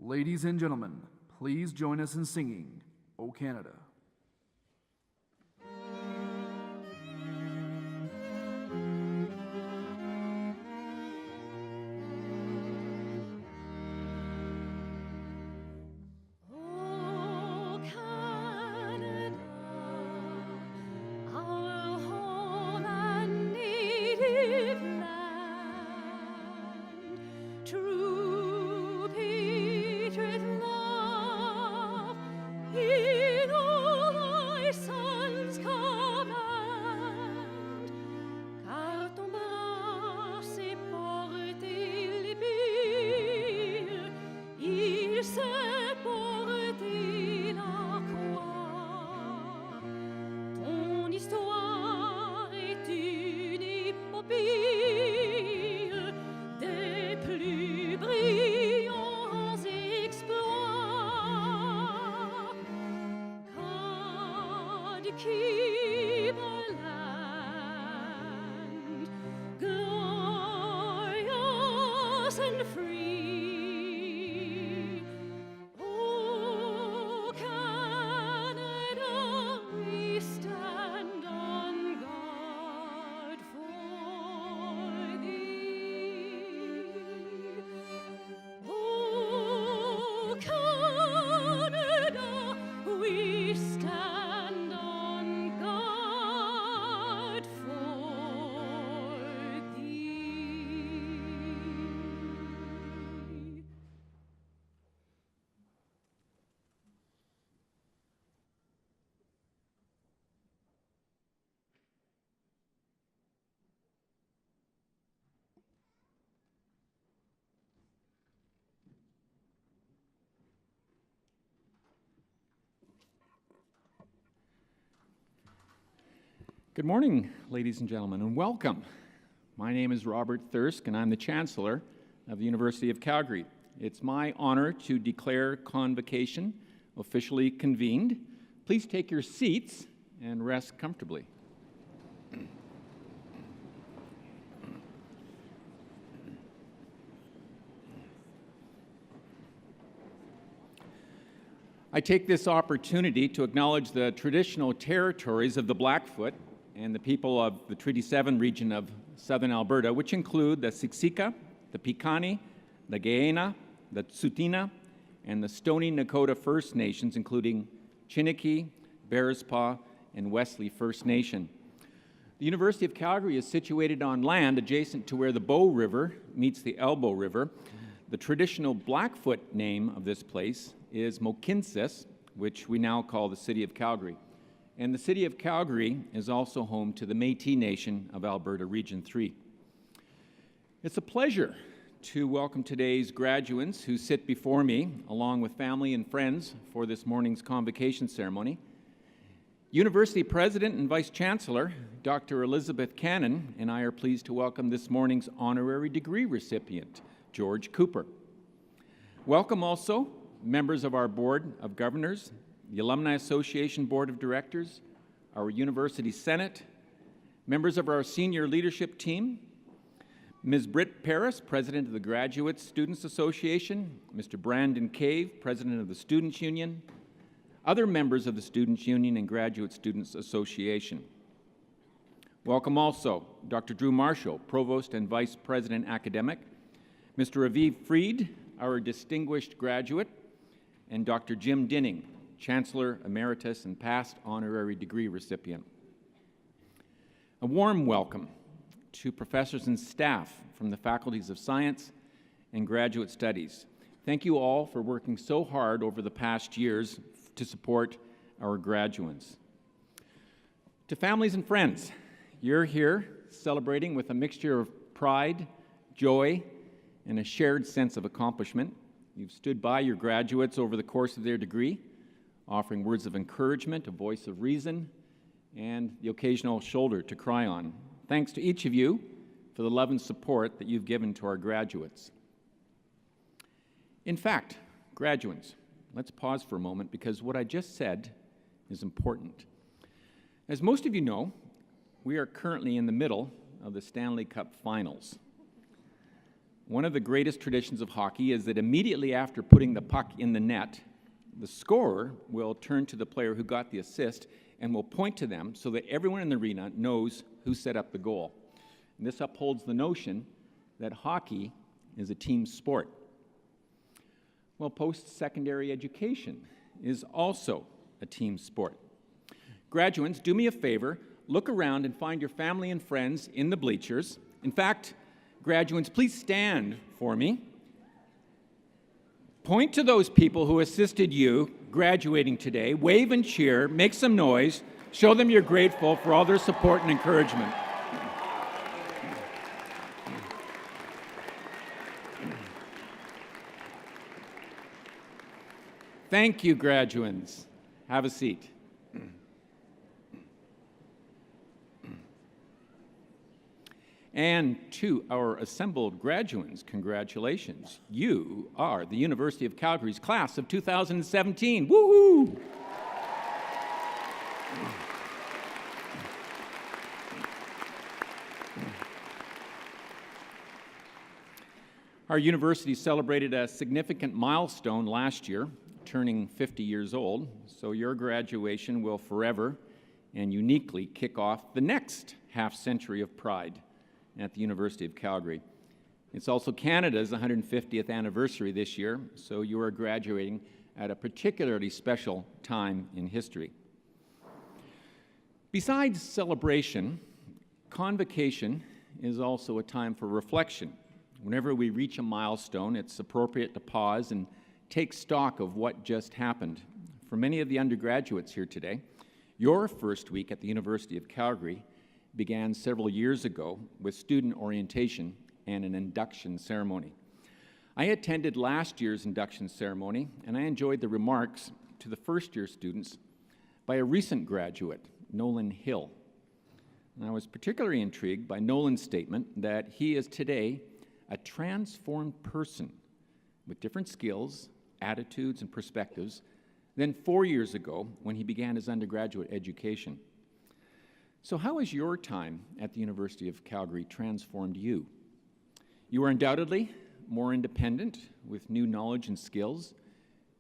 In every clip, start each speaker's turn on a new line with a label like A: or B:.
A: Ladies and gentlemen, please join us in singing, O Canada.
B: Good morning, ladies and gentlemen, and welcome. My name is Robert Thirsk, and I'm the Chancellor of the University of Calgary. It's my honor to declare Convocation officially convened. Please take your seats and rest comfortably. I take this opportunity to acknowledge the traditional territories of the Blackfoot and the people of the Treaty 7 region of southern Alberta, which include the Siksika, the Piikani, the Gaena, the Tsuut'ina, and the Stoney Nakoda First Nations, including Chiniki, Bearspaw, and Wesley First Nation. The University of Calgary is situated on land adjacent to where the Bow River meets the Elbow River. The traditional Blackfoot name of this place is Mohkinstsis, which we now call the City of Calgary. And the City of Calgary is also home to the Métis Nation of Alberta Region 3. It's a pleasure to welcome today's graduates who sit before me, along with family and friends, for this morning's convocation ceremony. University President and Vice Chancellor, Dr. Elizabeth Cannon, and I are pleased to welcome this morning's honorary degree recipient, George Cooper. Welcome also members of our Board of Governors, the Alumni Association Board of Directors, our University Senate, members of our senior leadership team, Ms. Britt Paris, President of the Graduate Students Association, Mr. Brandon Cave, President of the Students' Union, other members of the Students' Union and Graduate Students Association. Welcome also Dr. Drew Marshall, Provost and Vice President Academic, Mr. Aviv Fried, our distinguished graduate, and Dr. Jim Dinning, Chancellor Emeritus and past honorary degree recipient. A warm welcome to professors and staff from the faculties of Science and Graduate Studies. Thank you all for working so hard over the past years to support our graduates. To families and friends, you're here celebrating with a mixture of pride, joy, and a shared sense of accomplishment. You've stood by your graduates over the course of their degree, offering words of encouragement, a voice of reason, and the occasional shoulder to cry on. Thanks to each of you for the love and support that you've given to our graduates. In fact, graduates, let's pause for a moment because what I just said is important. As most of you know, we are currently in the middle of the Stanley Cup Finals. one of the greatest traditions of hockey is that immediately after putting the puck in the net, the scorer will turn to the player who got the assist and will point to them so that everyone in the arena knows who set up the goal. And this upholds the notion that hockey is a team sport. Well, post-secondary education is also a team sport. Graduates, do me a favor, look around and find your family and friends in the bleachers. In fact, graduates, please stand for me. Point to those people who assisted you graduating today. Wave and cheer, make some noise, show them you're grateful for all their support and encouragement. Thank you, graduates. Have a seat. And to our assembled graduates, congratulations. You are the University of Calgary's class of 2017. Woohoo! Our university celebrated a significant milestone last year, turning 50 years old, so your graduation will forever and uniquely kick off the next half-century of pride at the University of Calgary. It's also Canada's 150th anniversary this year, so you are graduating at a particularly special time in history. Besides celebration, Convocation is also a time for reflection. Whenever we reach a milestone, it's appropriate to pause and take stock of what just happened. For many of the undergraduates here today, your first week at the University of Calgary began several years ago with student orientation and an induction ceremony. I attended last year's induction ceremony, and I enjoyed the remarks to the first-year students by a recent graduate, Nolan Hill. And I was particularly intrigued by Nolan's statement that he is today a transformed person with different skills, attitudes, and perspectives than 4 years ago when he began his undergraduate education. So how has your time at the University of Calgary transformed you? You are undoubtedly more independent with new knowledge and skills.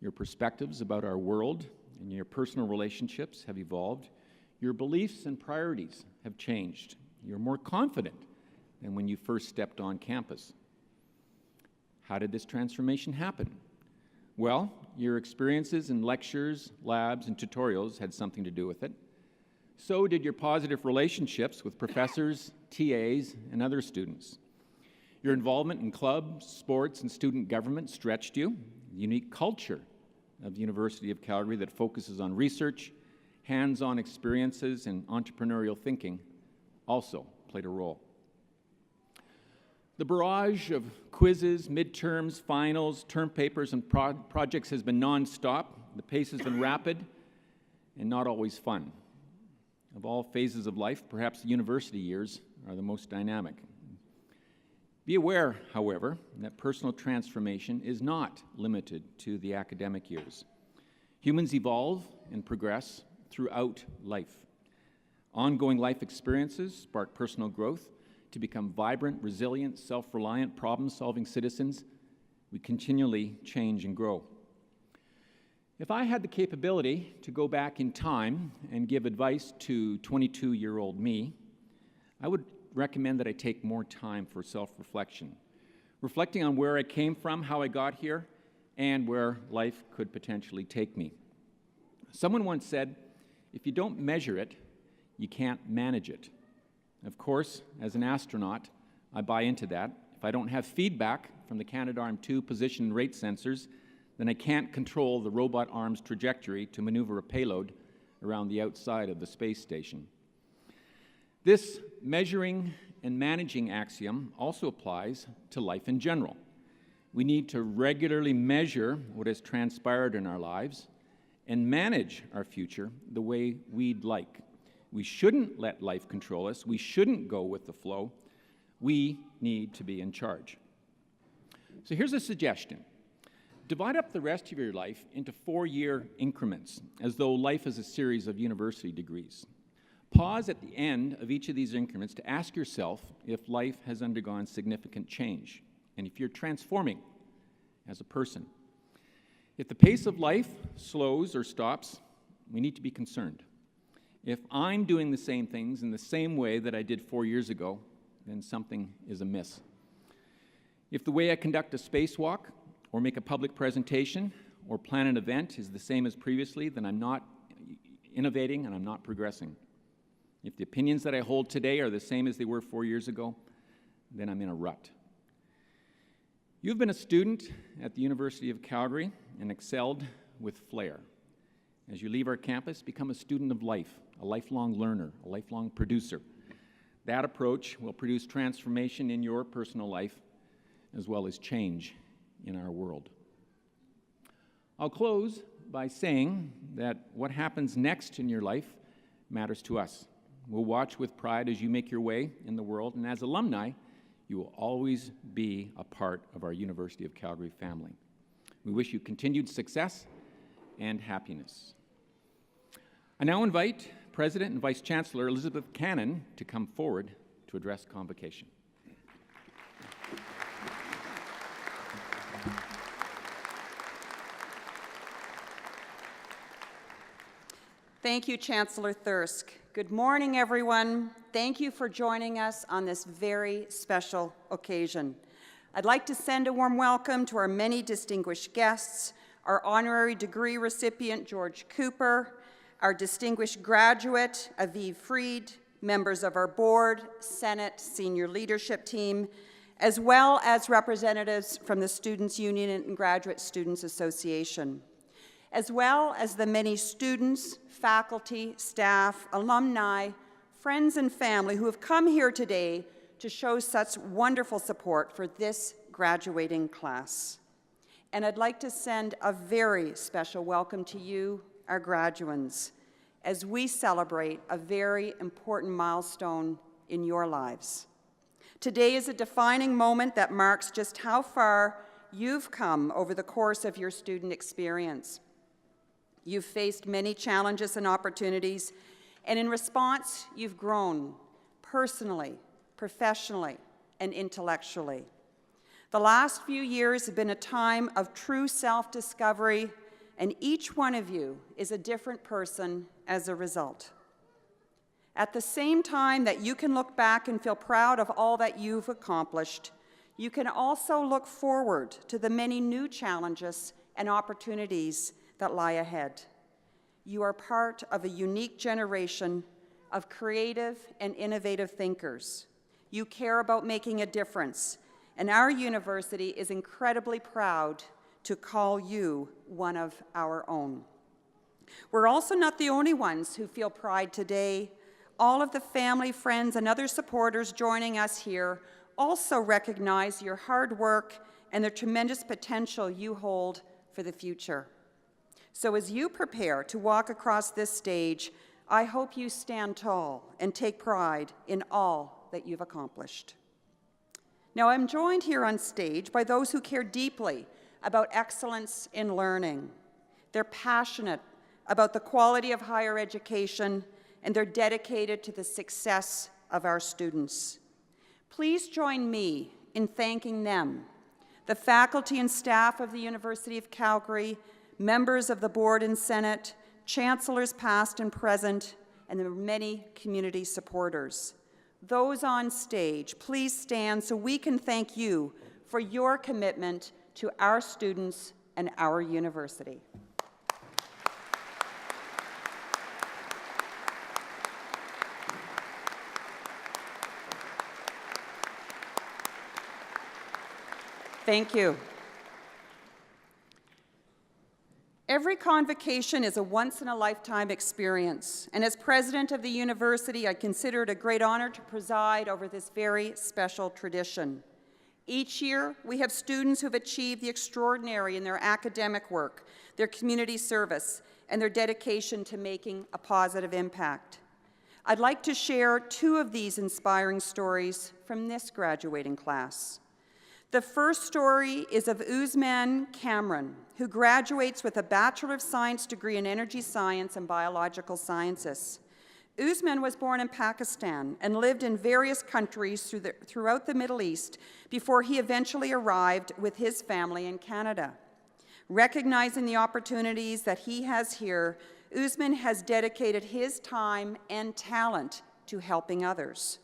B: Your perspectives about our world and your personal relationships have evolved. Your beliefs and priorities have changed. You're more confident than when you first stepped on campus. How did this transformation happen? Well, your experiences in lectures, labs, and tutorials had something to do with it. So did your positive relationships with professors, TAs, and other students. Your involvement in clubs, sports, and student government stretched you. The unique culture of the University of Calgary that focuses on research, hands-on experiences, and entrepreneurial thinking also played a role. The barrage of quizzes, midterms, finals, term papers, and projects has been nonstop. The pace has been rapid and not always fun. Of all phases of life, perhaps the university years are the most dynamic. Be aware, however, that personal transformation is not limited to the academic years. Humans evolve and progress throughout life. Ongoing life experiences spark personal growth to become vibrant, resilient, self-reliant, problem-solving citizens. We continually change and grow. If I had the capability to go back in time and give advice to 22-year-old me, I would recommend that I take more time for self-reflection, reflecting on where I came from, how I got here, and where life could potentially take me. Someone once said, if you don't measure it, you can't manage it. Of course, as an astronaut, I buy into that. If I don't have feedback from the Canadarm2 position and rate sensors, then I can't control the robot arm's trajectory to maneuver a payload around the outside of the space station. This measuring and managing axiom also applies to life in general. We need to regularly measure what has transpired in our lives and manage our future the way we'd like. We shouldn't let life control us. We shouldn't go with the flow. We need to be in charge. So here's a suggestion. Divide up the rest of your life into 4-year increments, as though life is a series of university degrees. Pause at the end of each of these increments to ask yourself if life has undergone significant change. and if you're transforming as a person. If the pace of life slows or stops, we need to be concerned. If I'm doing the same things in the same way that I did 4 years ago, then something is amiss. If the way I conduct a spacewalk or make a public presentation or plan an event is the same as previously, then I'm not innovating and I'm not progressing. If the opinions that I hold today are the same as they were 4 years ago, then I'm in a rut. You've been a student at the University of Calgary and excelled with flair. As you leave our campus, become a student of life, a lifelong learner, a lifelong producer. That approach will produce transformation in your personal life as well as change in our world. I'll close by saying that what happens next in your life matters to us. We'll watch with pride as you make your way in the world, and as alumni, you will always be a part of our University of Calgary family. We wish you continued success and happiness. I now invite President and Vice Chancellor Elizabeth Cannon to come forward to address Convocation.
C: Thank you, Chancellor Thirsk. Good morning, everyone. Thank you for joining us on this very special occasion. I'd like to send a warm welcome to our many distinguished guests, our honorary degree recipient, George Cooper, our distinguished graduate, Aviv Fried, members of our board, Senate, senior leadership team, as well as representatives from the Students' Union and Graduate Students' Association, as well as the many students, faculty, staff, alumni, friends, and family who have come here today to show such wonderful support for this graduating class. And I'd like to send a very special welcome to you, our graduands, as we celebrate a very important milestone in your lives. Today is a defining moment that marks just how far you've come over the course of your student experience. You've faced many challenges and opportunities, and in response, you've grown personally, professionally, and intellectually. The last few years have been a time of true self-discovery, and each one of you is a different person as a result. At the same time that you can look back and feel proud of all that you've accomplished, you can also look forward to the many new challenges and opportunities that lie ahead. You are part of a unique generation of creative and innovative thinkers. You care about making a difference, and our university is incredibly proud to call you one of our own. We're also not the only ones who feel pride today. All of the family, friends, and other supporters joining us here also recognize your hard work and the tremendous potential you hold for the future. So as you prepare to walk across this stage, I hope you stand tall and take pride in all that you've accomplished. Now, I'm joined here on stage by those who care deeply about excellence in learning. They're passionate about the quality of higher education, and they're dedicated to the success of our students. Please join me in thanking them, the faculty and staff of the University of Calgary, members of the board and Senate, chancellors past and present, and the many community supporters. Those on stage, please stand so we can thank you for your commitment to our students and our university. Thank you. Every convocation is a once-in-a-lifetime experience, and as president of the university, I consider it a great honor to preside over this very special tradition. Each year, we have students who have achieved the extraordinary in their academic work, their community service, and their dedication to making a positive impact. I'd like to share two of these inspiring stories from this graduating class. The first story is of Usman Cameron, who graduates with a Bachelor of Science degree in Energy Science and Biological Sciences. Usman was born in Pakistan and lived in various countries throughout the Middle East before he eventually arrived with his family in Canada. Recognizing the opportunities that he has here, Usman has dedicated his time and talent to helping others.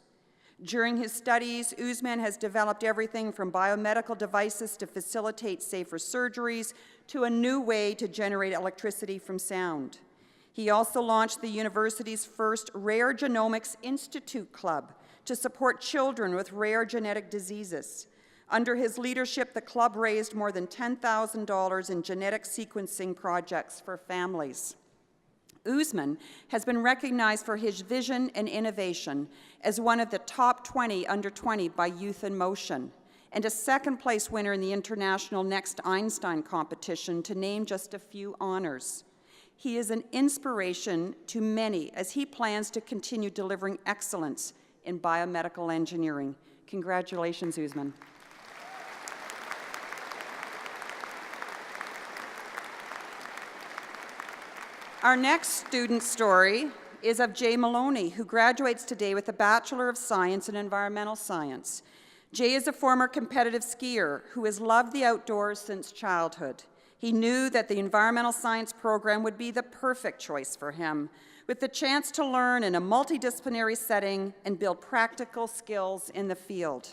C: During his studies, Usman has developed everything from biomedical devices to facilitate safer surgeries to a new way to generate electricity from sound. He also launched the university's first Rare Genomics Institute Club to support children with rare genetic diseases. Under his leadership, the club raised more than $10,000 in genetic sequencing projects for families. Usman has been recognized for his vision and innovation as one of the top 20 under 20 by Youth in Motion, and a second-place winner in the International Next Einstein competition, to name just a few honors. He is an inspiration to many as he plans to continue delivering excellence in biomedical engineering. Congratulations, Usman. Our next student story is of Jay Maloney, who graduates today with a Bachelor of Science in Environmental Science. Jay is a former competitive skier who has loved the outdoors since childhood. He knew that the environmental science program would be the perfect choice for him, with the chance to learn in a multidisciplinary setting and build practical skills in the field.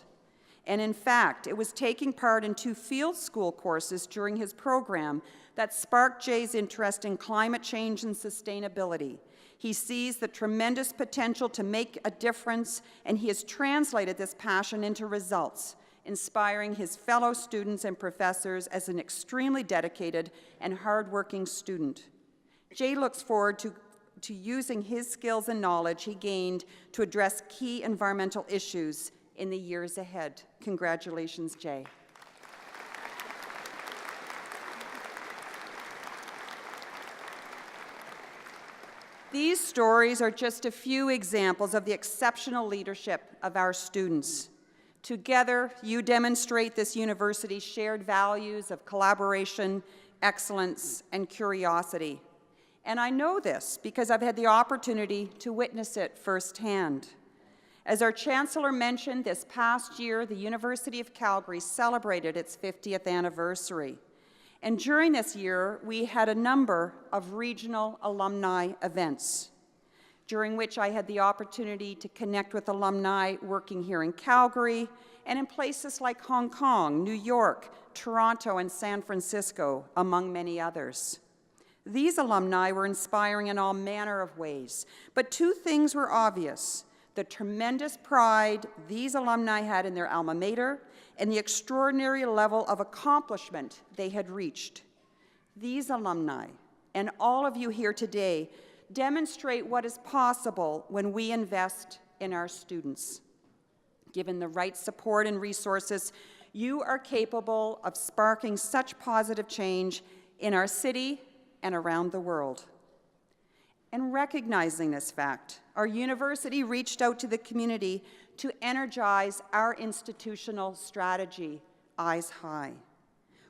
C: And in fact, it was taking part in 2 field school courses during his program that sparked Jay's interest in climate change and sustainability. He sees the tremendous potential to make a difference, and he has translated this passion into results, inspiring his fellow students and professors as an extremely dedicated and hardworking student. Jay looks forward to using his skills and knowledge he gained to address key environmental issues in the years ahead. Congratulations, Jay. These stories are just a few examples of the exceptional leadership of our students. Together, you demonstrate this university's shared values of collaboration, excellence, and curiosity. And I know this because I've had the opportunity to witness it firsthand. As our Chancellor mentioned, this past year, the University of Calgary celebrated its 50th anniversary. And during this year, we had a number of regional alumni events, during which I had the opportunity to connect with alumni working here in Calgary and in places like Hong Kong, New York, Toronto, and San Francisco, among many others. These alumni were inspiring in all manner of ways, but 2 things were obvious: the tremendous pride these alumni had in their alma mater and the extraordinary level of accomplishment they had reached. These alumni, and all of you here today, demonstrate what is possible when we invest in our students. Given the right support and resources, you are capable of sparking such positive change in our city and around the world. And recognizing this fact, our university reached out to the community to energize our institutional strategy, Eyes High.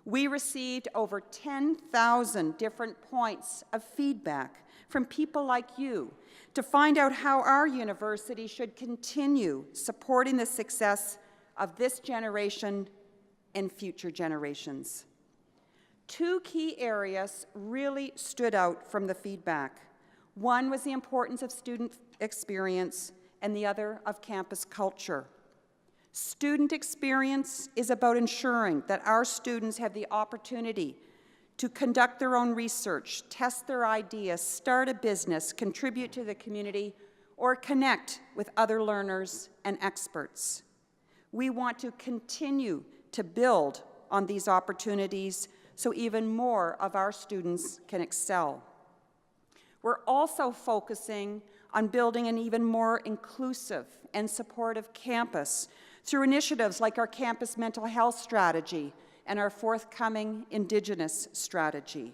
C: We received over 10,000 different points of feedback from people like you to find out how our university should continue supporting the success of this generation and future generations. 2 key areas really stood out from the feedback. One was the importance of student experience, and the other of campus culture. Student experience is about ensuring that our students have the opportunity to conduct their own research, test their ideas, start a business, contribute to the community, or connect with other learners and experts. We want to continue to build on these opportunities so even more of our students can excel. We're also focusing on building an even more inclusive and supportive campus through initiatives like our campus mental health strategy and our forthcoming Indigenous strategy.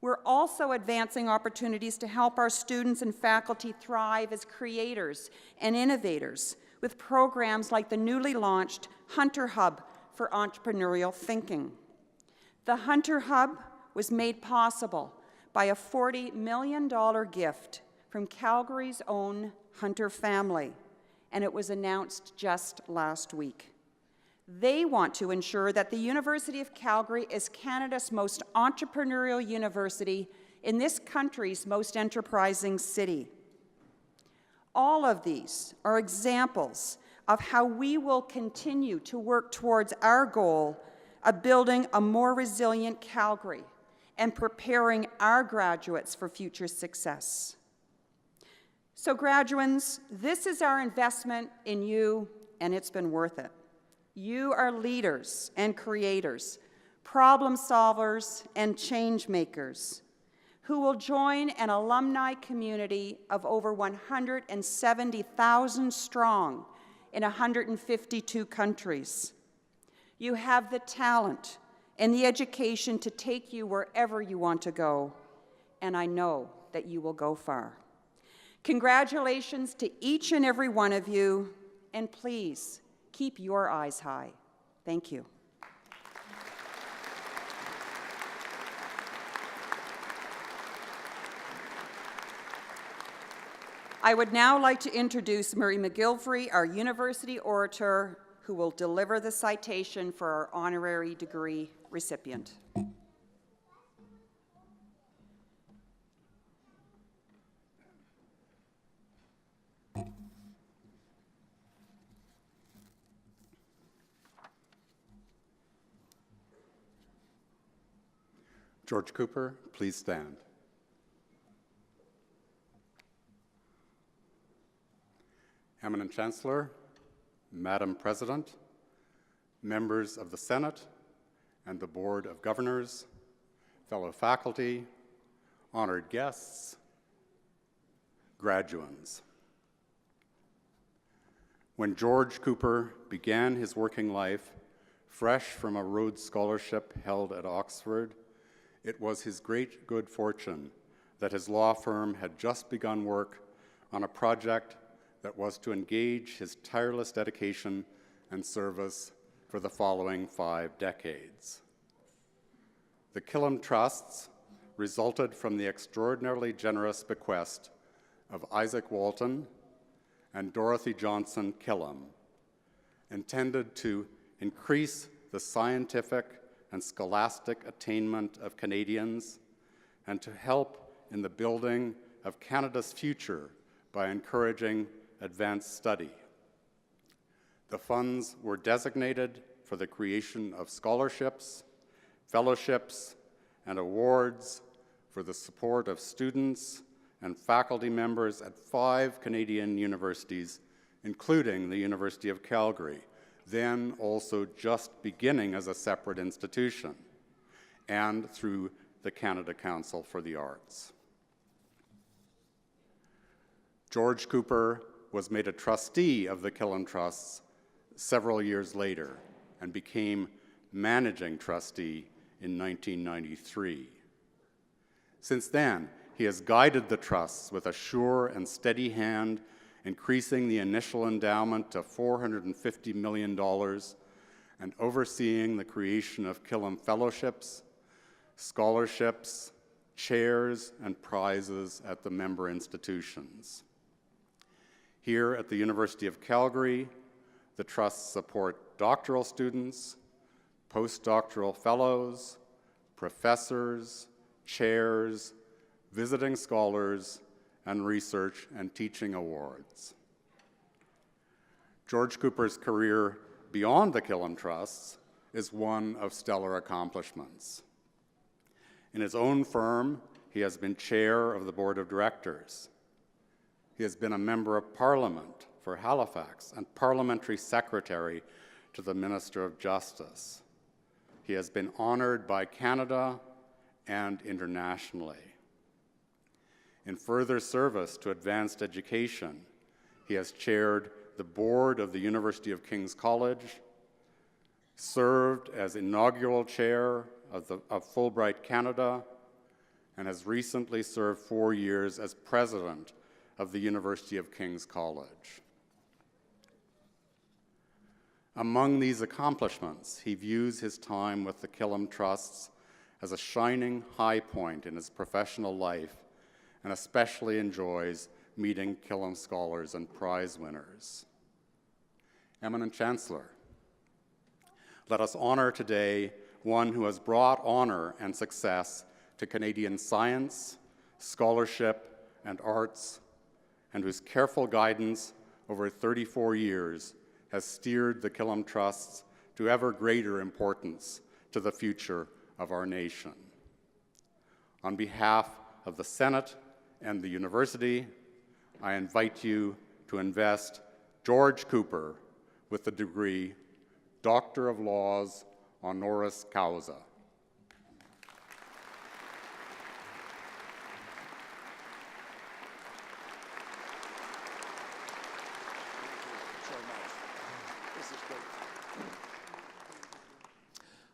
C: We're also advancing opportunities to help our students and faculty thrive as creators and innovators with programs like the newly launched Hunter Hub for Entrepreneurial Thinking. The Hunter Hub was made possible by a $40 million gift from Calgary's own Hunter family, and it was announced just last week. They want to ensure that the University of Calgary is Canada's most entrepreneurial university in this country's most enterprising city. All of these are examples of how we will continue to work towards our goal of building a more resilient Calgary and preparing our graduates for future success. So graduands, this is our investment in you, and it's been worth it. You are leaders and creators, problem solvers and change makers who will join an alumni community of over 170,000 strong in 152 countries. You have the talent and the education to take you wherever you want to go, and I know that you will go far. Congratulations to each and every one of you, and please keep your eyes high. Thank you. I would now like to introduce Murray McGilvray, our university orator, who will deliver the citation for our honorary degree recipient.
D: George Cooper, please stand. Eminent Chancellor, Madam President, members of the Senate and the Board of Governors, fellow faculty, honored guests, graduands. When George Cooper began his working life, fresh from a Rhodes Scholarship held at Oxford, it was his great good fortune that his law firm had just begun work on a project that was to engage his tireless dedication and service for the following 5 decades. The Killam Trusts resulted from the extraordinarily generous bequest of Isaac Walton and Dorothy Johnson Killam, intended to increase the scientific and scholastic attainment of Canadians and to help in the building of Canada's future by encouraging advanced study. The funds were designated for the creation of scholarships, fellowships, and awards for the support of students and faculty members at 5 Canadian universities, including the University of Calgary, then also just beginning as a separate institution, and through the Canada Council for the Arts. George Cooper was made a trustee of the Killam Trusts several years later and became managing trustee in 1993. Since then, he has guided the trusts with a sure and steady hand, increasing the initial endowment to $450 million and overseeing the creation of Killam Fellowships, scholarships, chairs, and prizes at the member institutions. Here at the University of Calgary, the trusts support doctoral students, postdoctoral fellows, professors, chairs, visiting scholars, and research and teaching awards. George Cooper's career beyond the Killam Trusts is one of stellar accomplishments. In his own firm, he has been chair of the board of directors. He has been a member of Parliament for Halifax and parliamentary secretary to the Minister of Justice. He has been honored by Canada and internationally. In further service to advanced education, he has chaired the board of the University of King's College, served as inaugural chair of Fulbright Canada, and has recently served 4 years as president of the University of King's College. Among these accomplishments, he views his time with the Killam Trusts as a shining high point in his professional life and especially enjoys meeting Killam scholars and prize winners. Eminent Chancellor, let us honor today one who has brought honor and success to Canadian science, scholarship, and arts, and whose careful guidance over 34 years has steered the Killam Trusts to ever greater importance to the future of our nation. On behalf of the Senate and the University, I invite you to invest George Cooper with the degree Doctor of Laws honoris causa.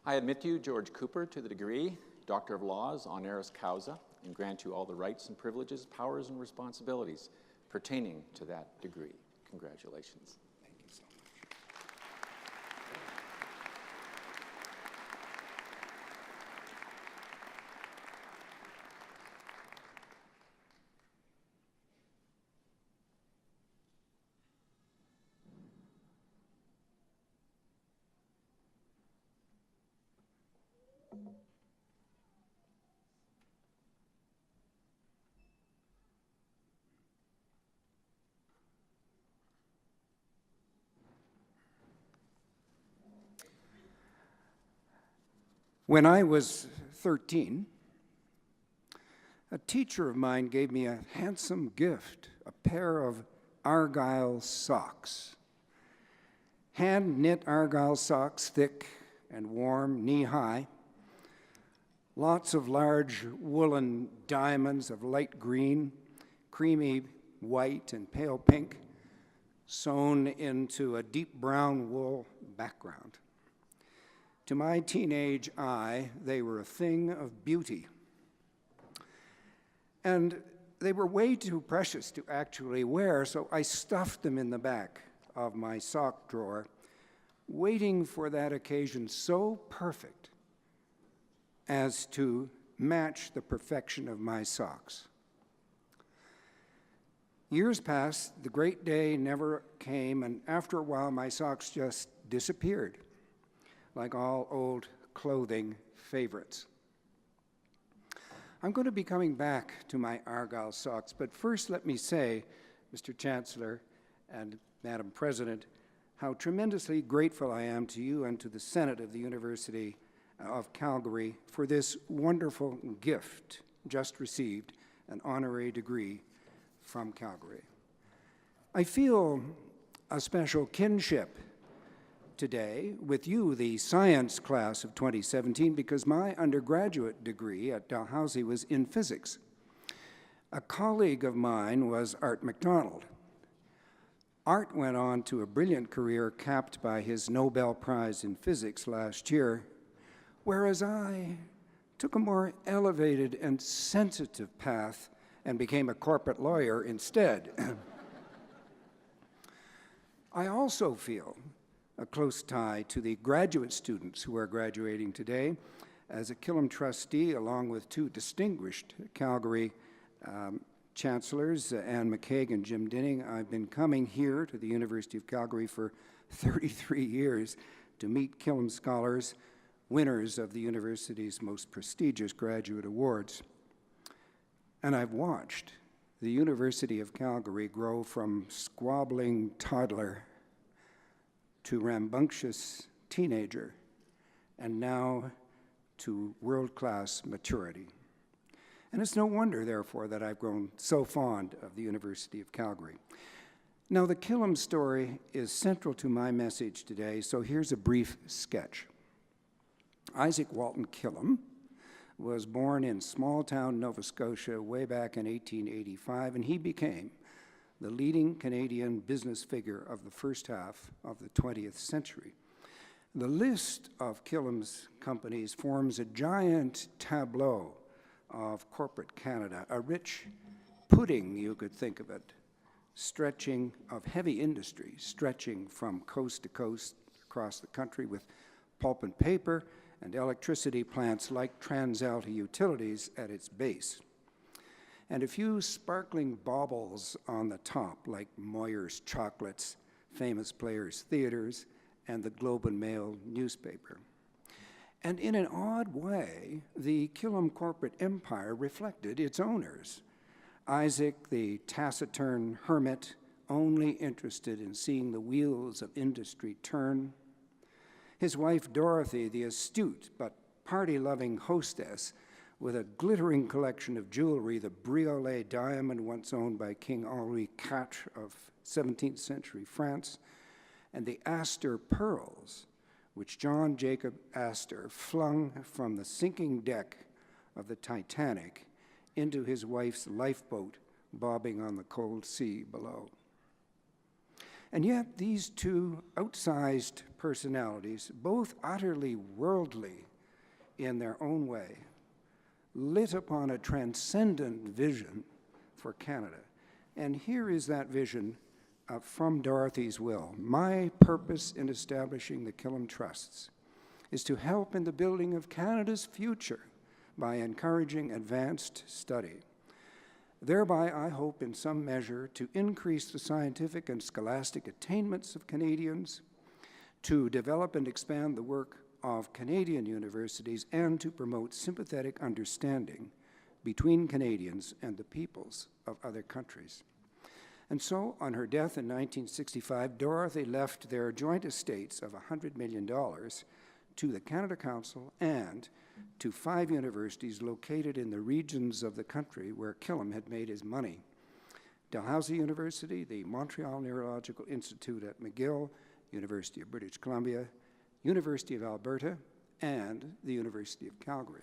B: I admit you, George Cooper, to the degree Doctor of Laws honoris causa, and grant you all the rights and privileges, powers and responsibilities pertaining to that degree. Congratulations.
D: Thank you so much.
E: When I was 13, a teacher of mine gave me a handsome gift, a pair of Argyle socks. Hand-knit Argyle socks, thick and warm, knee-high. Lots of large woolen diamonds of light green, creamy white, and pale pink, sewn into a deep brown wool background. To my teenage eye, they were a thing of beauty. And they were way too precious to actually wear, so I stuffed them in the back of my sock drawer, waiting for that occasion so perfect as to match the perfection of my socks. Years passed, the great day never came, and after a while my socks just disappeared, like all old clothing favorites. I'm going to be coming back to my Argyle socks, but first let me say, Mr. Chancellor and Madam President, how tremendously grateful I am to you and to the Senate of the University of Calgary for this wonderful gift just received, an honorary degree from Calgary. I feel a special kinship today with you, the science class of 2017, because my undergraduate degree at Dalhousie was in physics. A colleague of mine was Art MacDonald. Art went on to a brilliant career capped by his Nobel Prize in Physics last year, whereas I took a more elevated and sensitive path and became a corporate lawyer instead. I also feel a close tie to the graduate students who are graduating today. As a Killam trustee, along with two distinguished Calgary chancellors, Anne McCaig and Jim Dinning, I've been coming here to the University of Calgary for 33 years to meet Killam scholars, winners of the university's most prestigious graduate awards. And I've watched the University of Calgary grow from squabbling toddler to rambunctious teenager, and now to world-class maturity. And it's no wonder, therefore, that I've grown so fond of the University of Calgary. Now, the Killam story is central to my message today, so here's a brief sketch. Isaac Walton Killam was born in small-town Nova Scotia way back in 1885, and he became the leading Canadian business figure of the first half of the 20th century. The list of Killam's companies forms a giant tableau of corporate Canada, a rich pudding, you could think of it, stretching of heavy industry, stretching from coast to coast across the country with pulp and paper and electricity plants like TransAlta Utilities at its base. and a few sparkling baubles on the top, like Moyer's Chocolates, Famous Players Theaters, and the Globe and Mail newspaper. And in an odd way, the Killam corporate empire reflected its owners. Isaac, the taciturn hermit, only interested in seeing the wheels of industry turn. His wife, Dorothy, the astute but party-loving hostess, with a glittering collection of jewelry, the Briolet diamond once owned by King Henri IV of 17th century France, and the Astor pearls, which John Jacob Astor flung from the sinking deck of the Titanic into his wife's lifeboat bobbing on the cold sea below. And yet these two outsized personalities, both utterly worldly in their own way, lit upon a transcendent vision for Canada. And here is that vision from Dorothy's will. My purpose in establishing the Killam Trusts is to help in the building of Canada's future by encouraging advanced study. Thereby, I hope in some measure to increase the scientific and scholastic attainments of Canadians, to develop and expand the work of Canadian universities, and to promote sympathetic understanding between Canadians and the peoples of other countries. And so, on her death in 1965, Dorothy left their joint estates of $100 million to the Canada Council and to 5 universities located in the regions of the country where Killam had made his money: Dalhousie University, the Montreal Neurological Institute at McGill, University of British Columbia, University of Alberta, and the University of Calgary.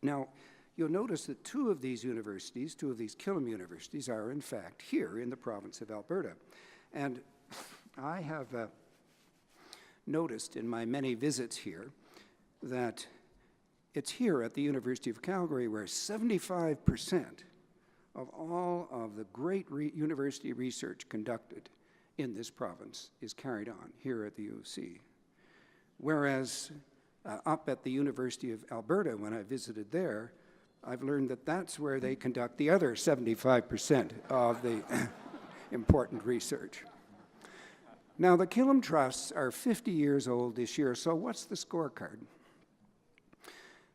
E: Now, you'll notice that 2 of these universities, 2 of these Killam universities, are in fact here in the province of Alberta. And I have noticed in my many visits here that it's here at the University of Calgary where 75% of all of the great university research conducted in this province is carried on here at the U of C. Whereas up at the University of Alberta, when I visited there, I've learned that that's where they conduct the other 75% of the important research. Now, the Killam Trusts are 50 years old this year, so what's the scorecard?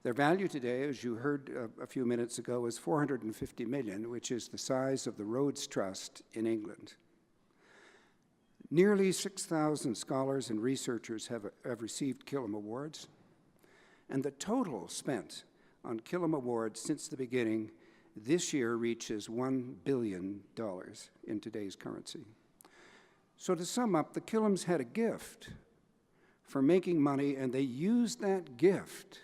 E: Their value today, as you heard a few minutes ago, is $450 million, which is the size of the Rhodes Trust in England. Nearly 6,000 scholars and researchers have received Killam Awards, and the total spent on Killam Awards since the beginning this year reaches $1 billion in today's currency. So to sum up, the Killams had a gift for making money, and they used that gift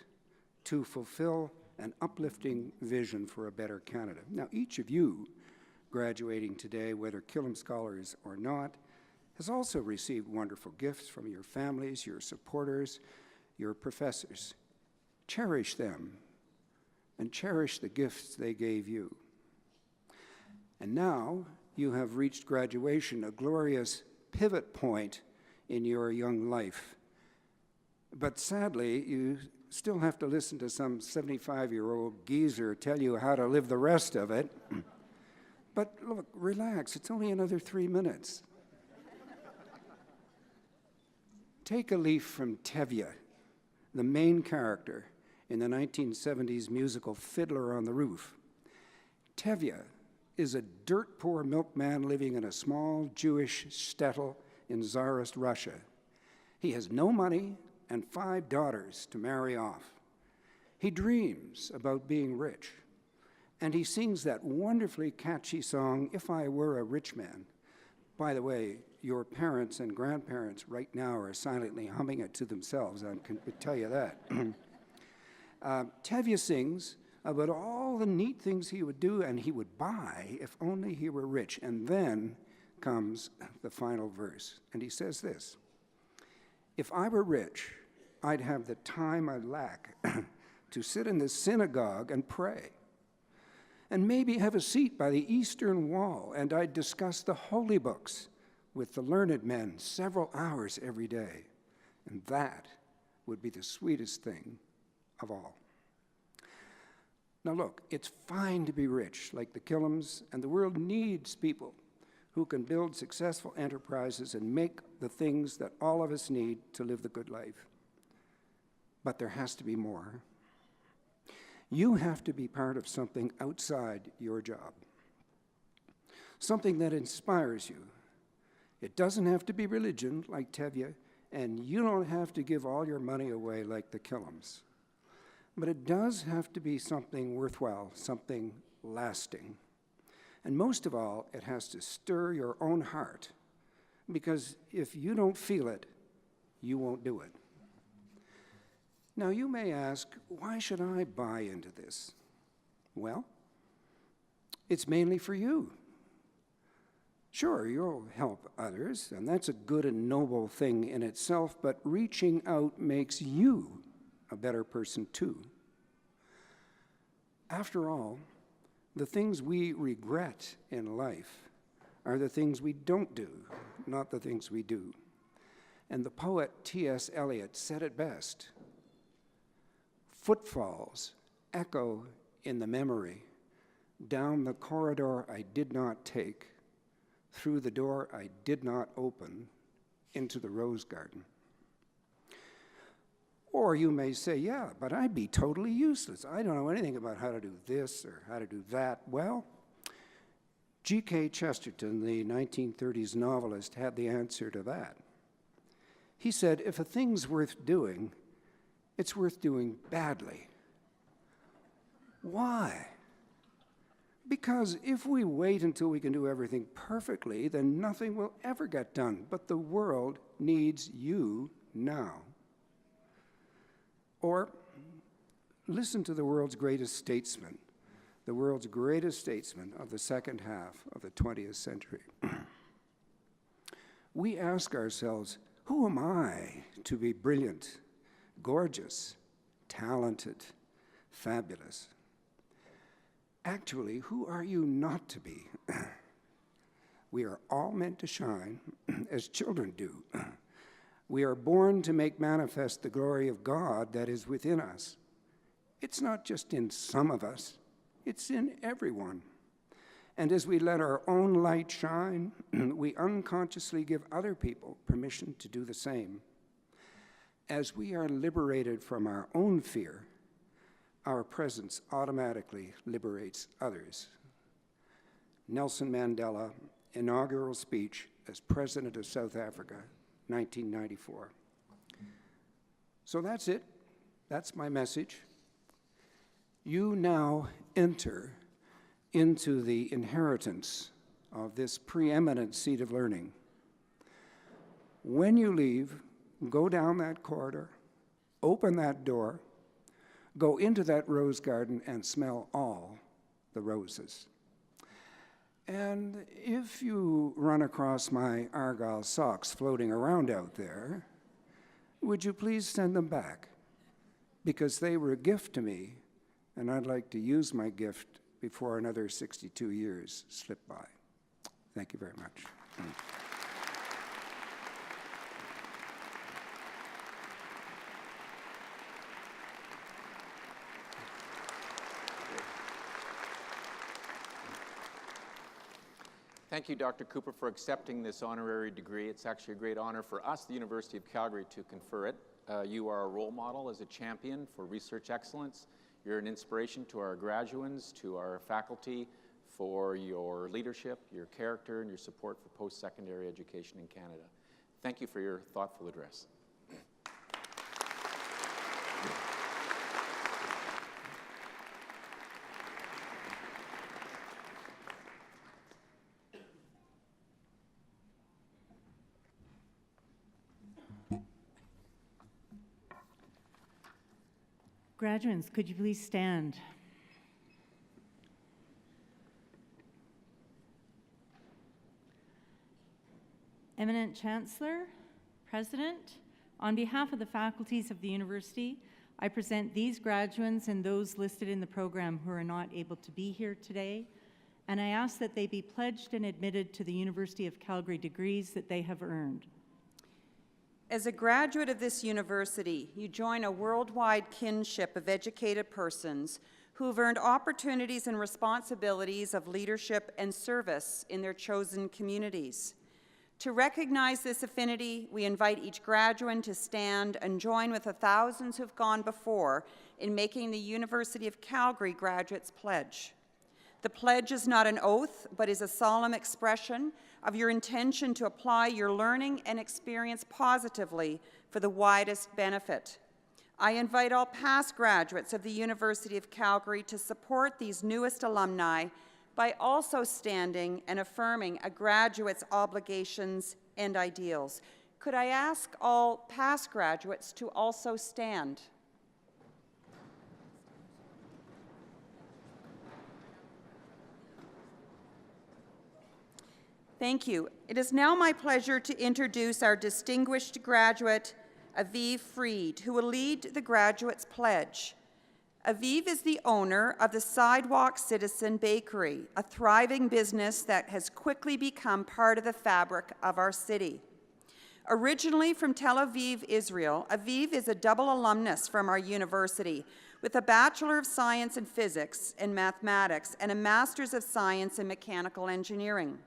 E: to fulfill an uplifting vision for a better Canada. Now, each of you graduating today, whether Killam scholars or not, has also received wonderful gifts from your families, your supporters, your professors. Cherish them and cherish the gifts they gave you. And now you have reached graduation, a glorious pivot point in your young life. But sadly, you still have to listen to some 75-year-old geezer tell you how to live the rest of it. But look, relax, it's only another 3 minutes. Take a leaf from Tevye, the main character in the 1970s musical Fiddler on the Roof. Tevye is a dirt-poor milkman living in a small Jewish shtetl in Tsarist Russia. He has no money and 5 daughters to marry off. He dreams about being rich, and he sings that wonderfully catchy song, If I Were a Rich Man. By the way, your parents and grandparents right now are silently humming it to themselves, I can tell you that. Tevye sings about all the neat things he would do and he would buy if only he were rich. And then comes the final verse, and he says this: if I were rich, I'd have the time I lack to sit in the synagogue and pray, and maybe have a seat by the eastern wall, and I'd discuss the holy books with the learned men several hours every day. And that would be the sweetest thing of all. Now look, it's fine to be rich like the Kilhams, and the world needs people who can build successful enterprises and make the things that all of us need to live the good life. But there has to be more. You have to be part of something outside your job, something that inspires you. It doesn't have to be religion like Tevye, and you don't have to give all your money away like the Kilhams. But it does have to be something worthwhile, something lasting. And most of all, it has to stir your own heart, because if you don't feel it, you won't do it. Now, you may ask, why should I buy into this? Well, it's mainly for you. Sure, you'll help others, and that's a good and noble thing in itself, but reaching out makes you a better person too. After all, the things we regret in life are the things we don't do, not the things we do. And the poet T.S. Eliot said it best: "Footfalls echo in the memory, down the corridor I did not take, through the door I did not open, into the rose garden." Or you may say, yeah, but I'd be totally useless. I don't know anything about how to do this or how to do that. Well, G.K. Chesterton, the 1930s novelist, had the answer to that. He said, if a thing's worth doing, it's worth doing badly. Why? Because if we wait until we can do everything perfectly, then nothing will ever get done. But the world needs you now. Or listen to the world's greatest statesman of the second half of the 20th century. We ask ourselves, who am I to be brilliant, gorgeous, talented, fabulous? Actually, who are you not to be? We are all meant to shine as children do. We are born to make manifest the glory of God that is within us. It's not just in some of us, it's in everyone. And as we let our own light shine, we unconsciously give other people permission to do the same. As we are liberated from our own fear, our presence automatically liberates others. Nelson Mandela, inaugural speech as President of South Africa, 1994. So that's it. That's my message. You now enter into the inheritance of this preeminent seat of learning. When you leave, go down that corridor, open that door, go into that rose garden and smell all the roses. And if you run across my Argyle socks floating around out there, would you please send them back? Because they were a gift to me, and I'd like to use my gift before another 62 years slip by. Thank you very much.
B: Thank you, Dr. Cooper, for accepting this honorary degree. It's actually a great honor for us, the University of Calgary, to confer it. You are a role model as a champion for research excellence. You're an inspiration to our graduates, to our faculty, for your leadership, your character, and your support for post-secondary education in Canada. Thank you for your thoughtful address.
F: Graduates, could you please stand? Eminent Chancellor, President, on behalf of the faculties of the university, I present these graduates and those listed in the program who are not able to be here today, and I ask that they be pledged and admitted to the University of Calgary degrees that they have earned.
C: As a graduate of this university, you join a worldwide kinship of educated persons who've earned opportunities and responsibilities of leadership and service in their chosen communities. To recognize this affinity, we invite each graduate to stand and join with the thousands who've gone before in making the University of Calgary Graduates Pledge. The pledge is not an oath, but is a solemn expression of your intention to apply your learning and experience positively for the widest benefit. I invite all past graduates of the University of Calgary to support these newest alumni by also standing and affirming a graduate's obligations and ideals. Could I ask all past graduates to also stand? Thank you. It is now my pleasure to introduce our distinguished graduate, Aviv Fried, who will lead the Graduates Pledge. Aviv is the owner of the Sidewalk Citizen Bakery, a thriving business that has quickly become part of the fabric of our city. Originally from Tel Aviv, Israel, Aviv is a double alumnus from our university with a Bachelor of Science in Physics and Mathematics and a Master's of Science in Mechanical Engineering.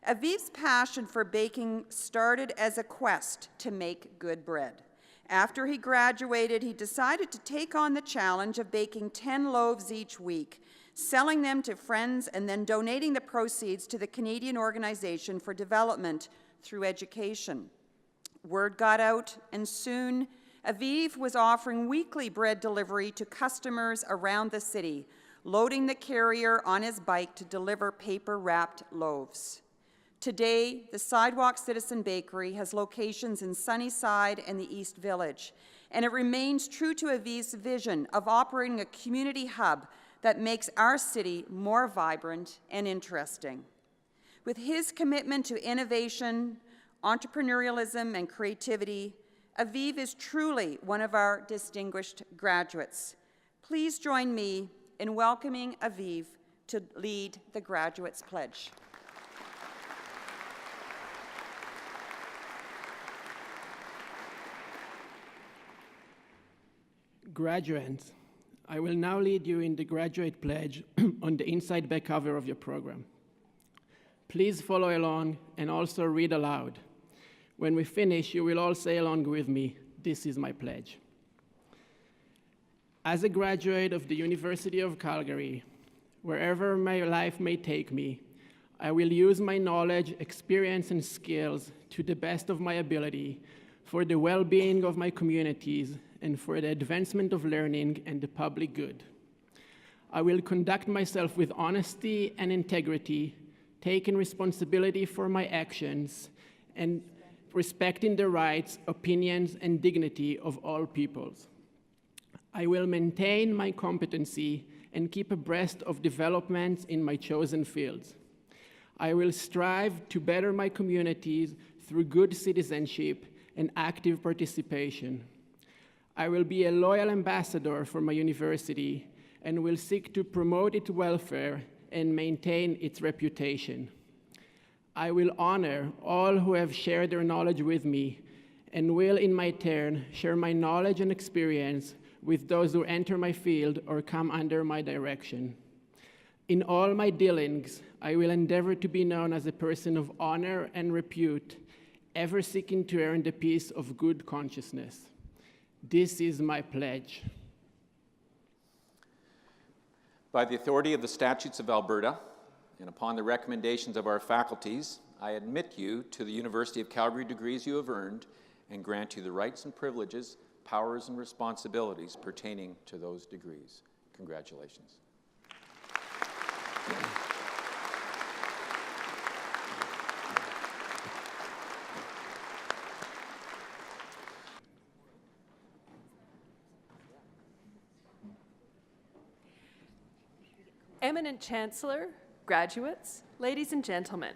C: Aviv's passion for baking started as a quest to make good bread. After he graduated, he decided to take on the challenge of baking 10 loaves each week, selling them to friends, and then donating the proceeds to the Canadian Organization for Development through Education. Word got out, and soon Aviv was offering weekly bread delivery to customers around the city, loading the carrier on his bike to deliver paper-wrapped loaves. Today, the Sidewalk Citizen Bakery has locations in Sunnyside and the East Village, and it remains true to Aviv's vision of operating a community hub that makes our city more vibrant and interesting. With his commitment to innovation, entrepreneurialism, and creativity, Aviv is truly one of our distinguished graduates. Please join me in welcoming Aviv to lead the Graduates Pledge.
G: Graduates, I will now lead you in the Graduate Pledge on the inside back cover of your program. Please follow along and also read aloud. When we finish, you will all say along with me, "This is my pledge." As a graduate of the University of Calgary, wherever my life may take me, I will use my knowledge, experience, and skills to the best of my ability for the well-being of my communities and for the advancement of learning and the public good. I will conduct myself with honesty and integrity, taking responsibility for my actions, and respecting the rights, opinions, and dignity of all peoples. I will maintain my competency and keep abreast of developments in my chosen fields. I will strive to better my communities through good citizenship and active participation. I will be a loyal ambassador for my university and will seek to promote its welfare and maintain its reputation. I will honor all who have shared their knowledge with me and will, in my turn, share my knowledge and experience with those who enter my field or come under my direction. In all my dealings, I will endeavor to be known as a person of honor and repute, ever seeking to earn the peace of good consciousness. This is my pledge.
B: By the authority of the statutes of Alberta, and upon the recommendations of our faculties, I admit you to the University of Calgary degrees you have earned and grant you the rights and privileges, powers and responsibilities pertaining to those degrees. Congratulations.
H: Eminent Chancellor, graduates, ladies and gentlemen,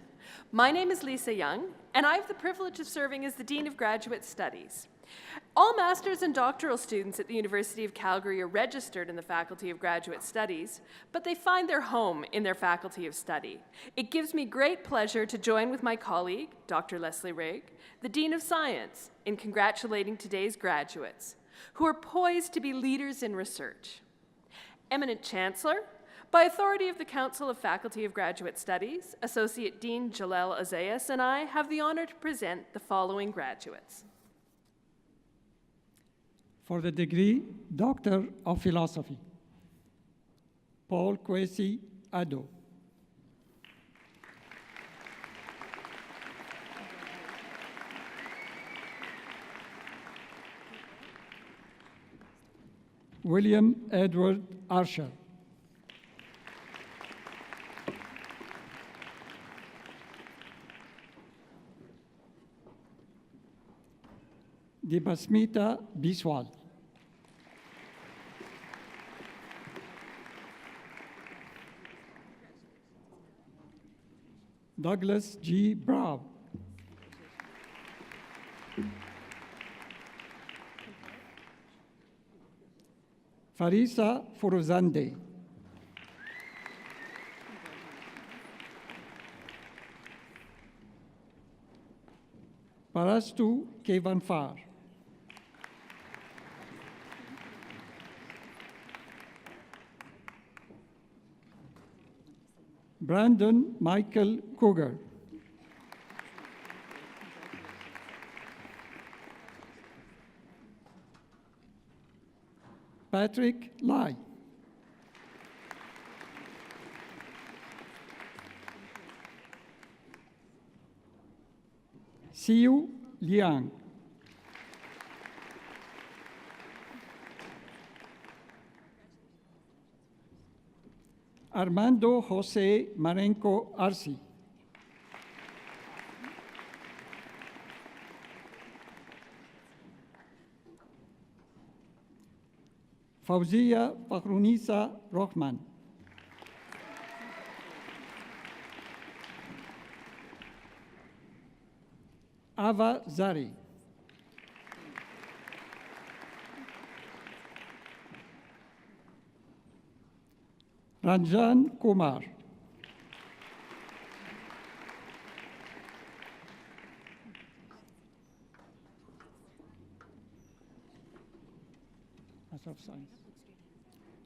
H: my name is Lisa Young, and I have the privilege of serving as the Dean of Graduate Studies. All master's and doctoral students at the University of Calgary are registered in the Faculty of Graduate Studies, but they find their home in their Faculty of Study. It gives me great pleasure to join with my colleague, Dr. Leslie Rigg, the Dean of Science, in congratulating today's graduates, who are poised to be leaders in research. Eminent Chancellor, by authority of the Council of Faculty of Graduate Studies, Associate Dean Jalel Azayas and I have the honor to present the following graduates.
I: For the degree Doctor of Philosophy, Paul Kwesi Addo. William Edward Archer. Dipasmita Biswal. Douglas G. Brown. Farisa Furuzande. Parastu Kevanfar. Brandon Michael Cougar. Patrick Lai. Siu Liang. Armando Jose Marenco Arce. Fauzia Fakhrunisa Rohman. Ava Zari. Ranjan Kumar. Master of Science.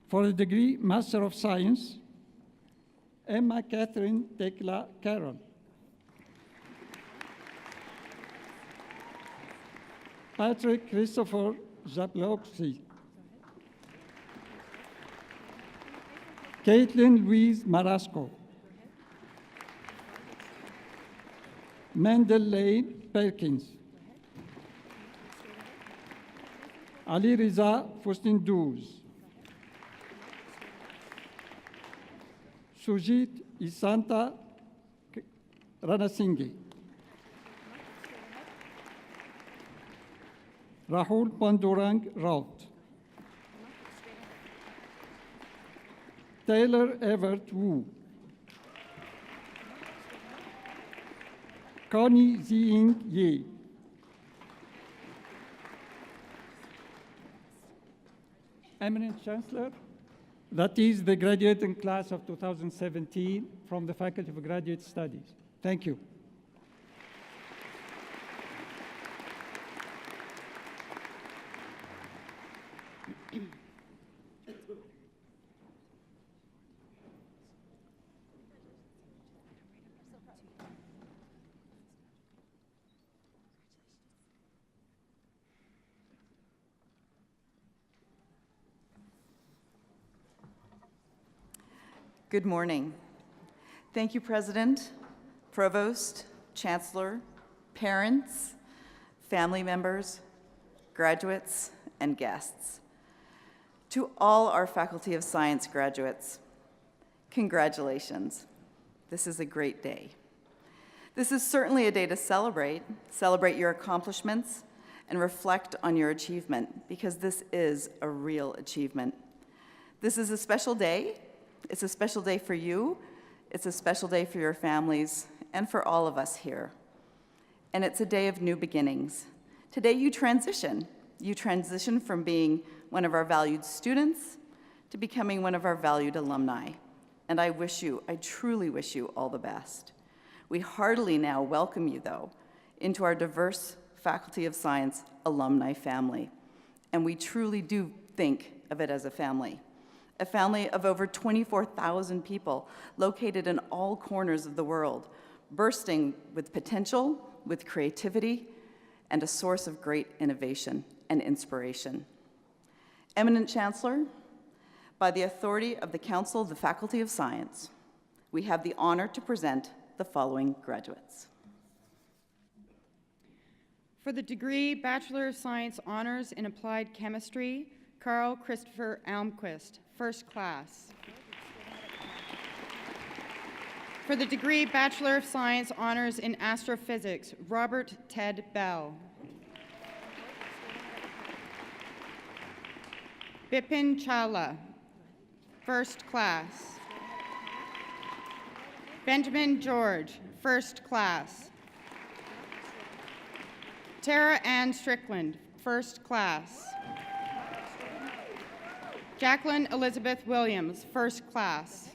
I: For the degree Master of Science, Emma Catherine Tekla Carroll. Patrick Christopher Zablowski. Caitlin Louise Marasco. Mendel Lane Perkins. Ali Riza Fustinduz. Sujit Isanta Ranasinghe. Rahul Pandurang Raut. Taylor Everett Wu. Connie Ziying Ye. Eminent Chancellor, that is the graduating class of 2017 from the Faculty of Graduate Studies. Thank you.
J: Good morning. Thank you, President, Provost, Chancellor, parents, family members, graduates, and guests. To all our Faculty of Science graduates, congratulations. This is a great day. This is certainly a day to celebrate your accomplishments, and reflect on your achievement, because this is a real achievement. This is a special day. It's a special day for you, it's a special day for your families, and for all of us here. And it's a day of new beginnings. Today you transition. You transition from being one of our valued students to becoming one of our valued alumni. And I truly wish you all the best. We heartily now welcome you, though, into our diverse Faculty of Science alumni family. And we truly do think of it as a family. a family of over 24,000 people located in all corners of the world, bursting with potential, with creativity, and a source of great innovation and inspiration. Eminent Chancellor, by the authority of the Council of the Faculty of Science, we have the honor to present the following graduates.
K: For the degree Bachelor of Science Honors in Applied Chemistry, Carl Christopher Almquist, first class. For the degree Bachelor of Science Honors in Astrophysics, Robert Ted Bell. Bipin Chawla, first class. Benjamin George, first class. Tara Ann Strickland, first class. Jacqueline Elizabeth Williams, first class.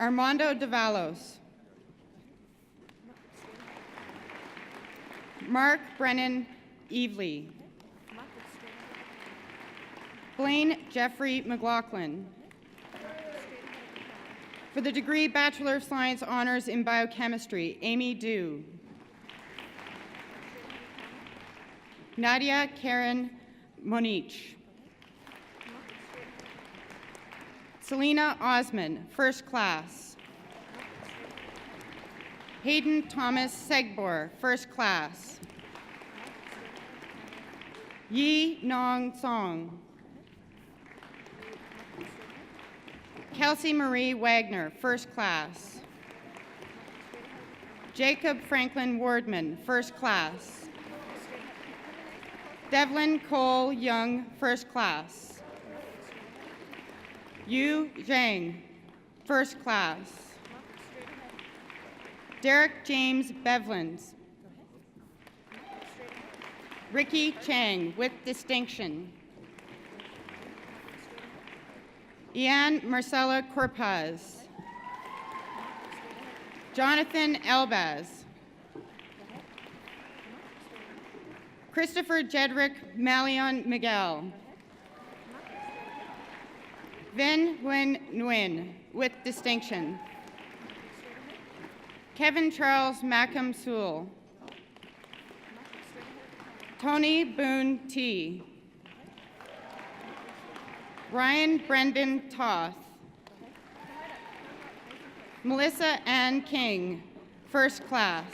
K: Armando Davalos. Mark Brennan Evely. Blaine Jeffrey McLaughlin. For the degree Bachelor of Science Honors in Biochemistry, Amy Dew. Nadia Karen Monich. Selena Osman, first class. Hayden Thomas Segbor, first class. Yi Nong Song. Kelsey Marie Wagner, first class. Jacob Franklin Wardman, first class. Devlin Cole Young, first class. Yu Zhang, first class. Derek James Bevlins. Ricky Chang, with distinction. Ian Marcella Corpaz. Jonathan Elbaz. Christopher Jedrick Malion Miguel. Vin Nguyen Nguyen, with distinction. Kevin Charles Mackham Sewell. Tony Boone T. Ryan Brendan Toth. Melissa Ann King, first class.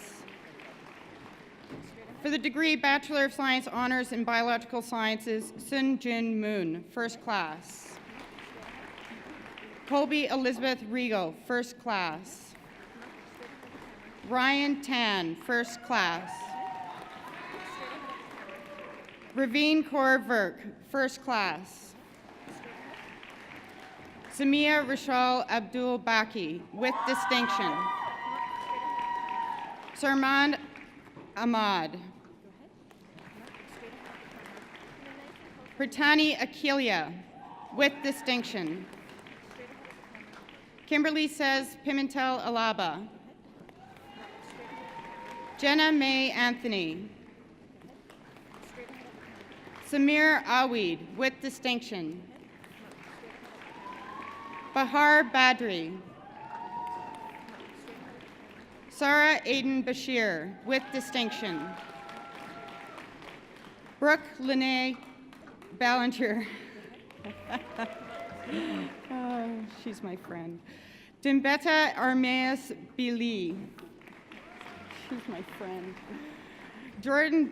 K: For the degree Bachelor of Science Honors in Biological Sciences, Sun Jin Moon, first class. Colby Elizabeth Regal, first class. Ryan Tan, first class. Raveen Kaur Virk, first class. Samia Rishal Abdul Baki, with distinction. Sarmand Ahmad. Pratani Akilia, with distinction. Kimberly says Pimentel Alaba. Jenna May Anthony. Samir Aweed, with distinction. Bahar Badri. Sarah Aiden Bashir, with distinction. Brooke Lene Ballinger. Oh, she's my friend. Dimbeta Armaeus Bili. She's my friend. Jordan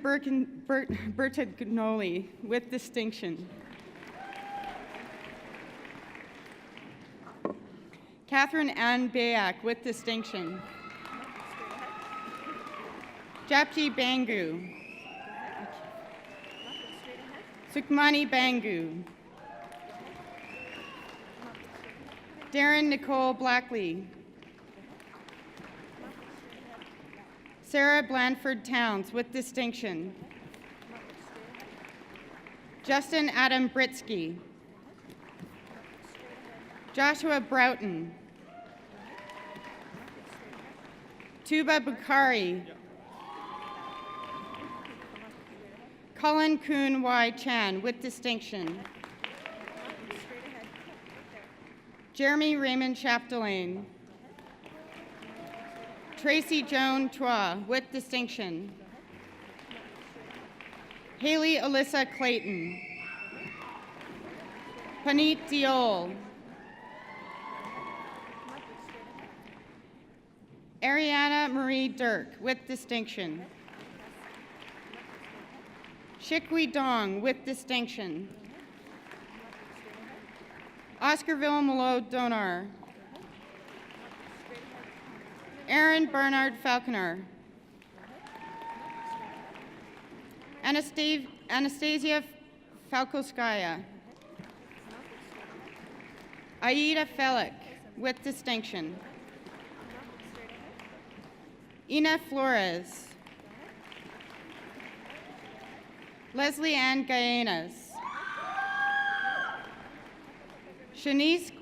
K: Bertagnoli, with distinction. Catherine Ann Bayak, with distinction. Japji Bangu. Sukmani Bangu. Darren Nicole Blackley. Sarah Blandford Towns, with distinction. Justin Adam Britsky. Joshua Broughton. Tuba Bukhari. Cullen Kuhn Y. Chan, with distinction. Jeremy Raymond Chapdelaine. Tracy Joan Chua, with distinction. Haley Alyssa Clayton. Paneet Diol. Ariana Marie Dirk, with distinction. Shikwi Dong, with distinction. Oscarville Malo Donar. Aaron Bernard Falconer. Anastasia Falkoskaya. Aida Felik, with distinction. Ina Flores. Leslie Ann Gayenas. Shanice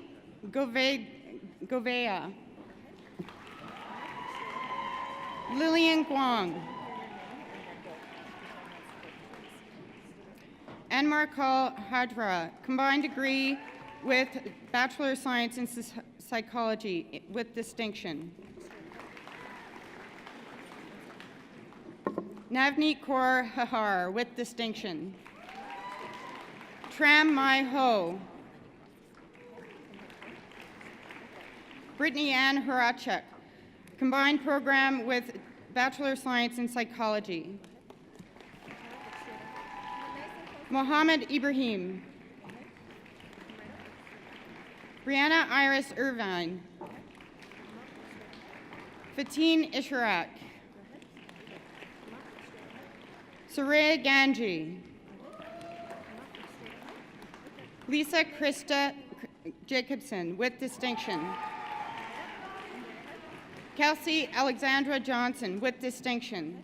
K: Govea. Lillian Guang. Anmar Kal Hadra, combined degree with Bachelor of Science in Psychology with distinction. Navneet Kaur Hahar, with distinction. Tram Mai Ho. Brittany Ann Horachek, combined program with Bachelor of Science in Psychology. Mohammed Ibrahim. Brianna Iris Irvine. Fatine Isharak. Saraya Ganji. Lisa Krista Jacobson, with distinction. Kelsey Alexandra Johnson, with distinction.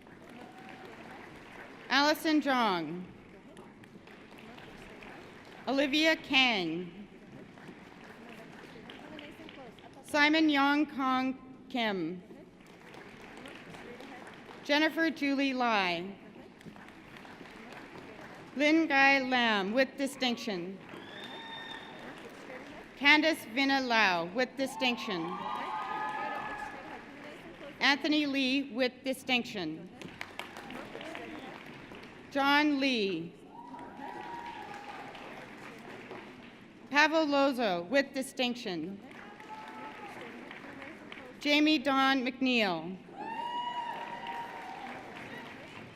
K: Allison Jong. Olivia Kang. Simon Yong Kong Kim. Jennifer Julie Lai. Lynn Guy Lam, with distinction. Candace Vina Lau, with distinction. Anthony Lee, with distinction. John Lee. Pavel Lozo, with distinction. Jamie Dawn McNeil.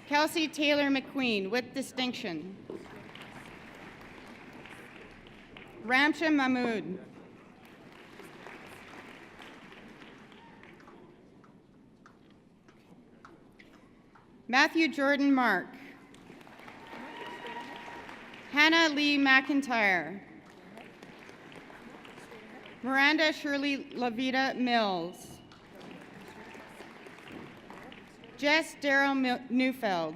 K: Kelsey Taylor McQueen, with distinction. Ramsha Mahmood. Matthew Jordan Mark. Hannah Lee McIntyre. Miranda Shirley Lavita Mills. Jess Darrell Neufeld.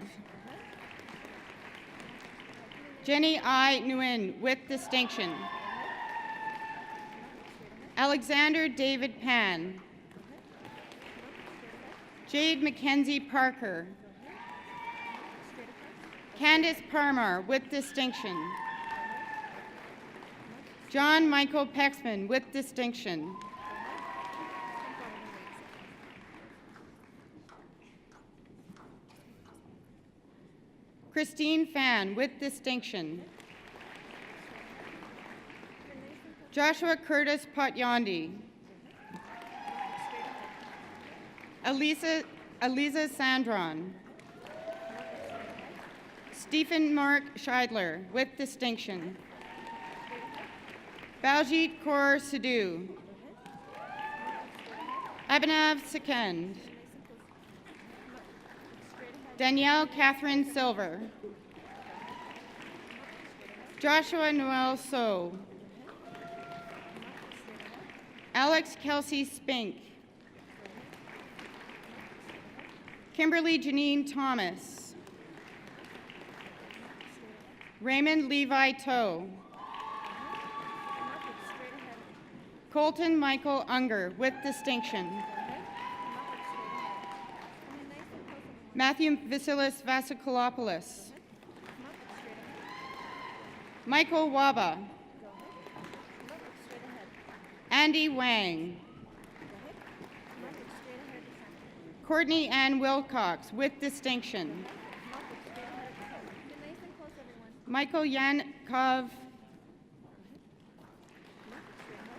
K: Jenny I. Nguyen, with distinction. Alexander David Pan. Jade Mackenzie Parker. Candace Parmar, with distinction. John Michael Pexman, with distinction. Christine Fan, with distinction. Joshua Curtis Potyondi. Aliza Sandron. Stephen Mark Scheidler, with distinction. Baljit Kaur Sidhu. Abhinav Sekend. Danielle Catherine Silver. Joshua Noel So. Alex Kelsey Spink. Kimberly Janine Thomas. Raymond Levi Toe. Colton Michael Unger, with distinction. Matthew Vasilis Vasikopoulos. Michael Waba. Andy Wang. Courtney Ann Wilcox, with distinction. Michael Yankov.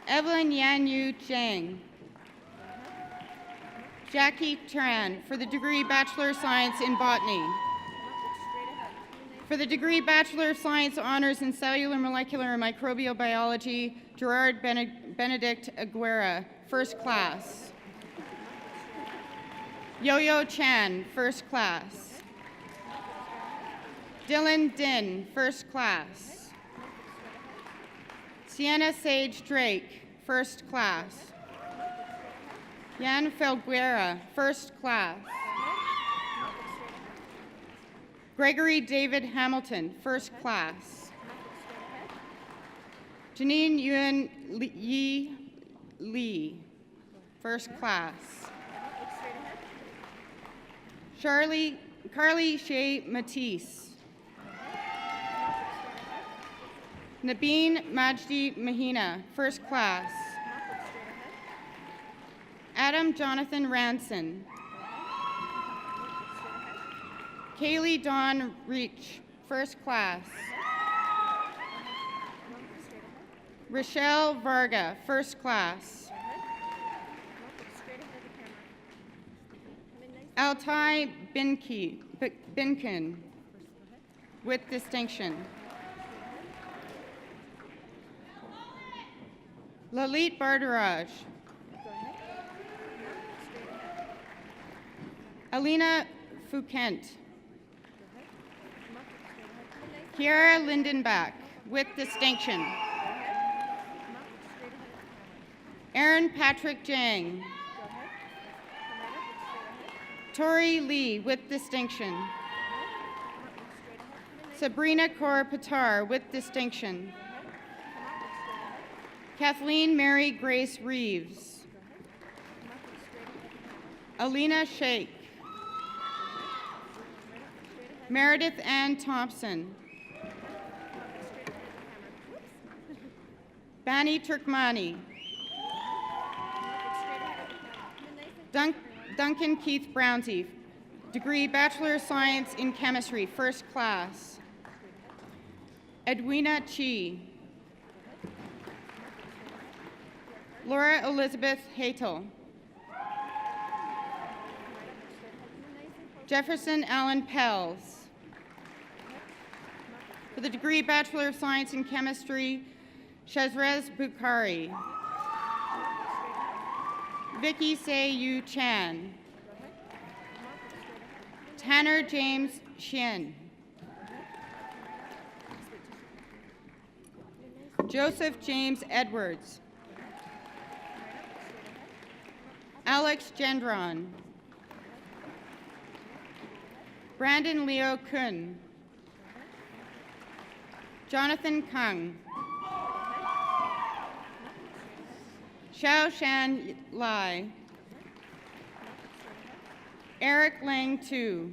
K: Evelyn Yanyu Zhang. Jackie Tran, for the degree Bachelor of Science in Botany. For the degree Bachelor of Science Honors in Cellular, Molecular, and Microbial Biology, Gerard Benedict Aguera, first class. Yo-Yo Chan, first class. Dylan Din, first class. Sienna Sage Drake, first class. Yan Felguera, first class. Gregory David Hamilton, first class. Janine Yuan Yi Lee, first class. Carly Shea Matisse. Nabeen Majdi Mahina, first class. Adam Jonathan Ranson. Kaylee Dawn Reach, first class. Rochelle Varga, first class. Altai Binkin, with distinction. Lalit Bardaraj. Alina Fouquent. Kiara Lindenbach, with distinction. Aaron Patrick Jang. Tori Lee, with distinction. Sabrina Kaur Patar, with distinction. Kathleen Mary Grace Reeves. Alina Sheikh. Meredith Ann Thompson. Bani Turkmani. Duncan Keith Brownsey, degree Bachelor of Science in Chemistry, first class. Edwina Chi. Laura Elizabeth Hatel. Jefferson Allen Pels. For the degree Bachelor of Science in Chemistry, Shazrez Bukhari. Vicky Se Yu Chan. Tanner James Shin. Joseph James Edwards. Alex Gendron. Brandon Leo Kun. Jonathan Kung. Xiao Shan Lai. Eric Lang Tu.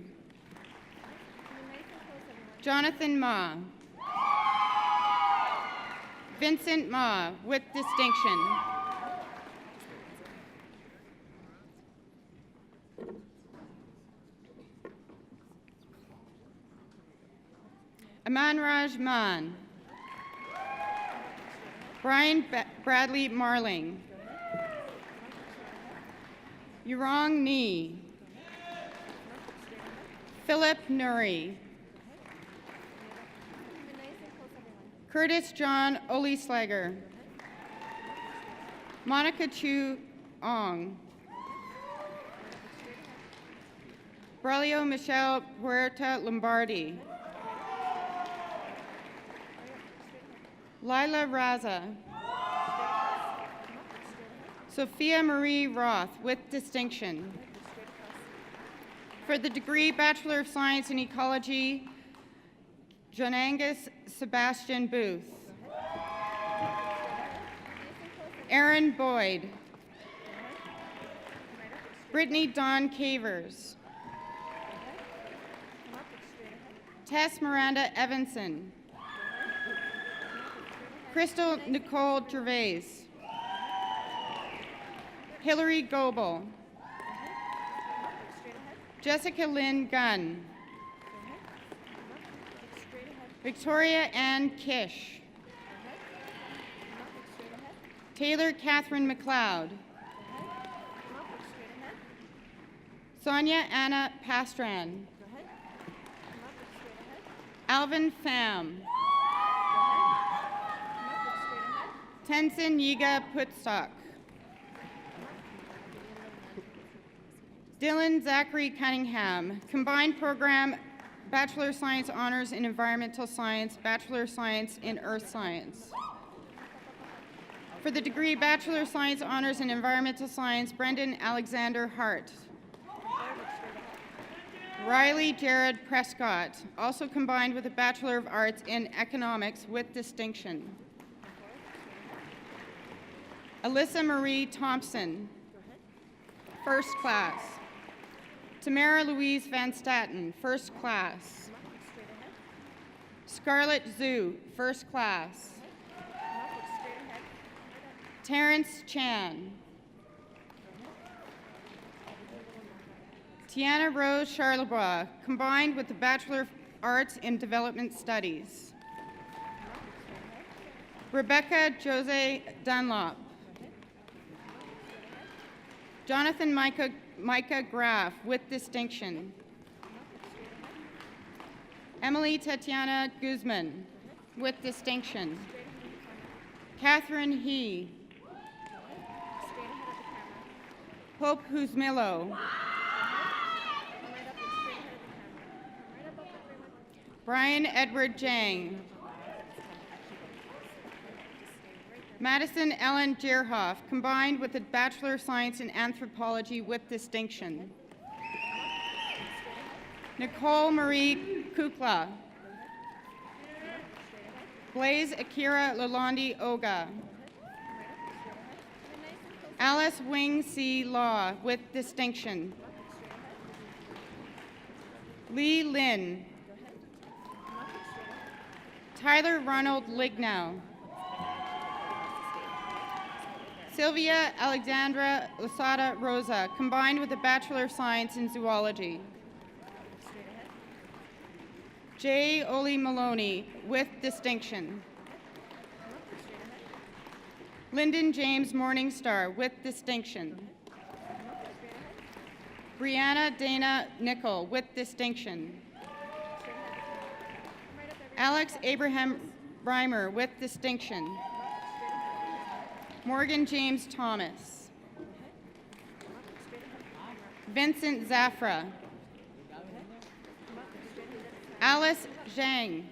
K: Jonathan Ma. Vincent Ma, with distinction. Amanraj Man. Brian Bradley Marling. Yurong Ni. Philip Nuri. Curtis John Olislager. Monica Chu Ong. Braulio Michelle Puerta Lombardi. Lila Raza. Sophia Marie Roth, with distinction. For the degree Bachelor of Science in Ecology, Jonangus Sebastian Booth. Aaron Boyd. Brittany Dawn Cavers. Tess Miranda Evanson. Crystal Nicole Gervais. Hillary Goebel. Jessica Lynn Gunn. Victoria Ann Kish. Taylor Catherine McLeod. Sonia Anna Pastran. Alvin Pham. Tenzin Yiga Putstock. Dylan Zachary Cunningham, combined program Bachelor of Science Honors in Environmental Science, Bachelor of Science in Earth Science. For the degree Bachelor of Science Honors in Environmental Science, Brendan Alexander Hart. Riley Jared Prescott, also combined with a Bachelor of Arts in Economics with distinction. Alyssa Marie Thompson, first class. Tamara Louise Van Staten, first class. Scarlett Zhu, first class. Terrence Chan. Tiana Rose Charlebois, combined with the Bachelor of Arts in Development Studies. Rebecca Jose Dunlop. Jonathan Micah Graff, with distinction. Emily Tatiana Guzman, with distinction. Catherine He. Hope Huzmilo. Brian Edward Jang. Madison Ellen Jerhoff, combined with a Bachelor of Science in Anthropology with distinction. Nicole Marie Kukla. Blaise Akira Lalonde Oga. Alice Wing C. Law, with distinction. Lee Lin. Tyler Ronald Lignow. Sylvia Alexandra Losada Rosa, combined with a Bachelor of Science in Zoology. J. Oli Maloney, with distinction. Lyndon James Morningstar, with distinction. Brianna Dana Nickel, with distinction. Alex Abraham Reimer, with distinction. Morgan James Thomas. Vincent Zafra. Alice Zhang.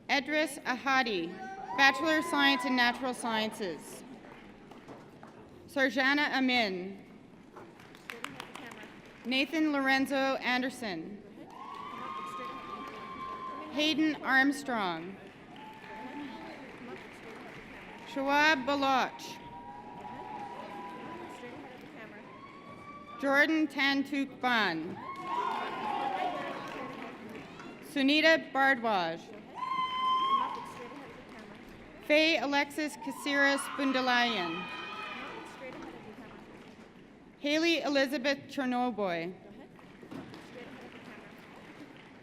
K: Edris Ahadi, Bachelor of Science in Natural Sciences. Sarjana Amin. Nathan Lorenzo Anderson. Hayden Armstrong. Shawab Baloch. Jordan Tantuk Ban. Sunita Bardwaj. Faye Alexis Kasiris Bundalayan. Haley Elizabeth Chernoboy.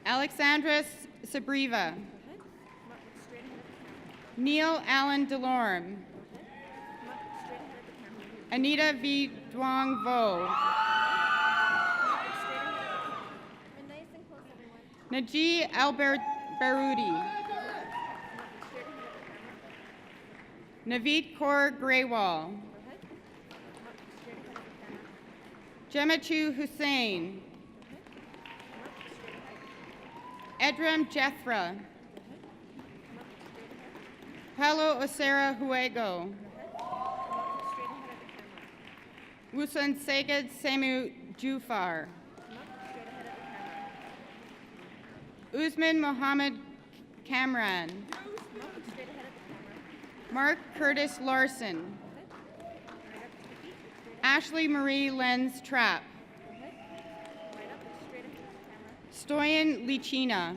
K: Alexandra Sabriva. Neil Allen Delorme. Anita V. Duong Vo. Naji Albert Barudi. Naveed Kaur Graywall. Jemachu Hussain. Edram Jethra. Paulo Osera Huego. Wusan Seged Semu Jufar. Usman Mohammed Kamran. Mark Curtis Larson. Ashley Marie Lenz Trapp. Stoyan Lichina.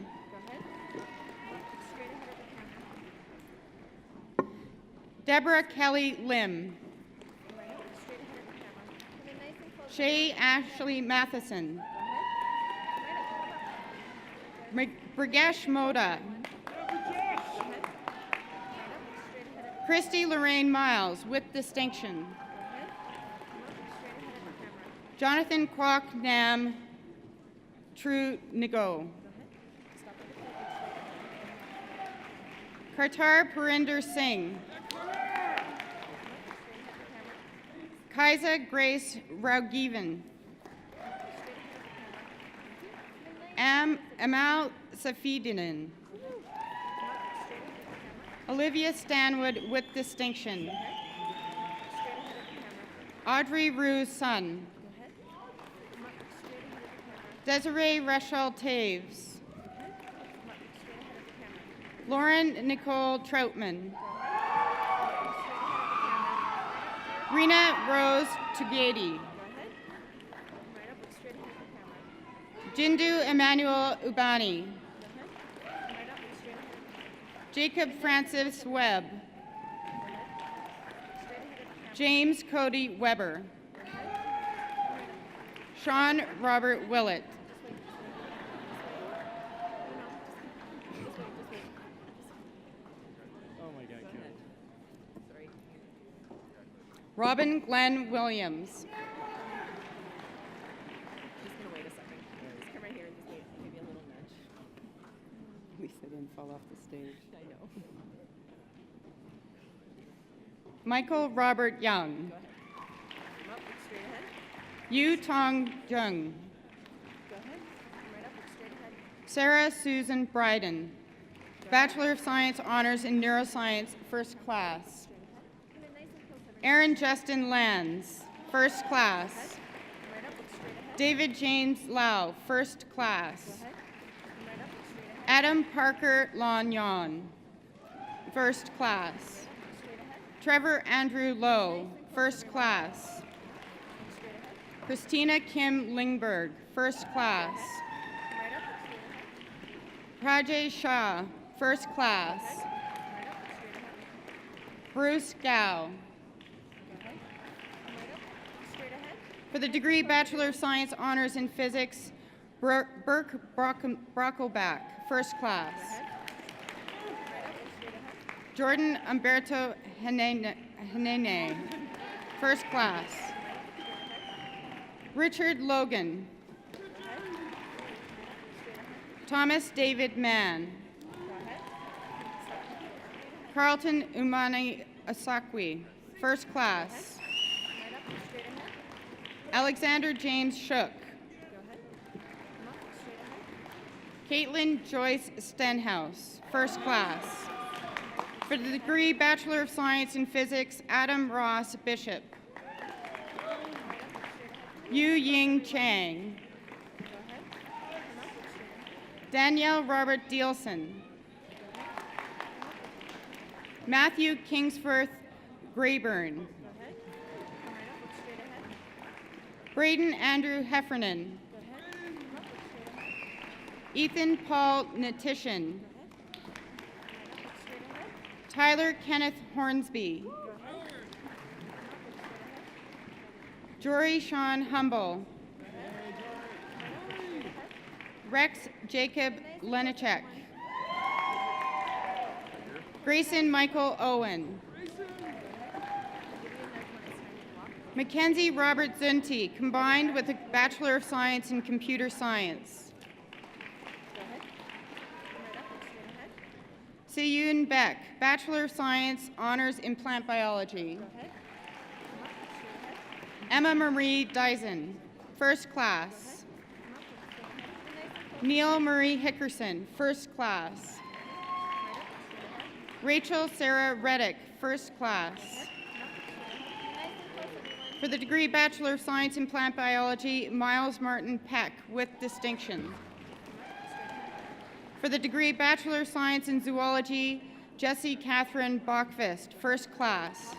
K: Deborah Kelly Lim. Shay Ashley Matheson. Brigesh Moda. Christy Lorraine Miles with distinction. Jonathan Kwok Nam True Nigo. Kartar Parinder Singh. Kaisa Grace Raugivan. Amal Safidinen. Olivia Stanwood with distinction. Audrey Rue Sun. Desiree Rachel Taves. Lauren Nicole Troutman. Rena Rose Tugedi. Jindu Emmanuel Ubani. Jacob Francis Webb. James Cody Weber. Sean Robert Willett. Robin Glenn Williams.
L: Just gonna wait a second. Just come right here and just maybe a little nudge.
K: At least I didn't fall off the stage.
L: I know.
K: Michael Robert Young.
L: Go ahead. Come up, look straight ahead.
K: Yu Tong Jung.
L: Go ahead. Come right up, look straight ahead.
K: Sarah Susan Bryden. Bachelor of Science Honors in Neuroscience, first class. Aaron Justin Lands, first class.
L: Right up, look straight ahead.
K: David James Lau, first
L: Go
K: class.
L: ahead. Right up, look straight ahead.
K: Adam Parker Lanyon, first class. Trevor Andrew Lowe, first class. Christina Kim Lingberg, first class.
L: Right up, look straight ahead.
K: Prajay Shah, first class.
L: Right up, look straight ahead.
K: Bruce Gao.
L: Straight ahead.
K: For the degree Bachelor of Science Honors in Physics, Burke Brockelbach, first class. Jordan Umberto Henene, first class. Richard Logan. Thomas David Mann. Carlton Umani Asakwi, first class. Alexander James Shook. Caitlin Joyce Stenhouse, first class. For the degree Bachelor of Science in Physics, Adam Ross Bishop. Yu Ying Chang. Danielle Robert Dielson. Matthew Kingsforth Grayburn. Braden Andrew Heffernan. Ethan Paul Natishan. Tyler Kenneth Hornsby. Jory Sean Humble. Rex Jacob Lenichek. Grayson Michael Owen. Mackenzie Robert Zunti, combined with a Bachelor of Science in Computer Science. Seyun Beck, Bachelor of Science, Honors in Plant Biology. Emma Marie Dyson, first class. Neil Marie Hickerson, first class. Rachel Sarah Reddick, first class. For the degree Bachelor of Science in Plant Biology, Miles Martin Peck with distinction. For the degree Bachelor of Science in Zoology, Jessie Catherine Bachfist, first class.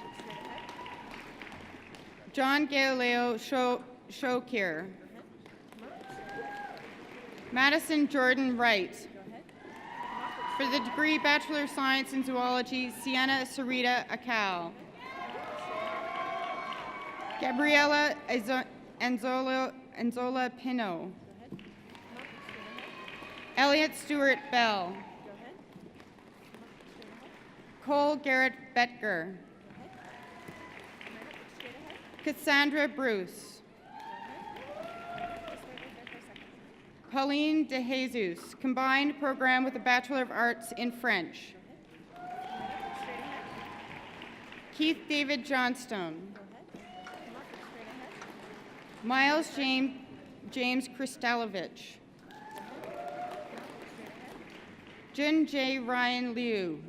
K: John Galileo Shokir. For For the degree Bachelor of Science in Zoology, Sienna Sarita Akal. Gabriela Anzola Pino. Elliot Stewart Bell. Cole Garrett Betger. Cassandra Bruce. Pauline De Jesus, combined program with a Bachelor of Arts in French. Keith David Johnstone. Miles James Kristalovich. Jin J. Ryan Liu.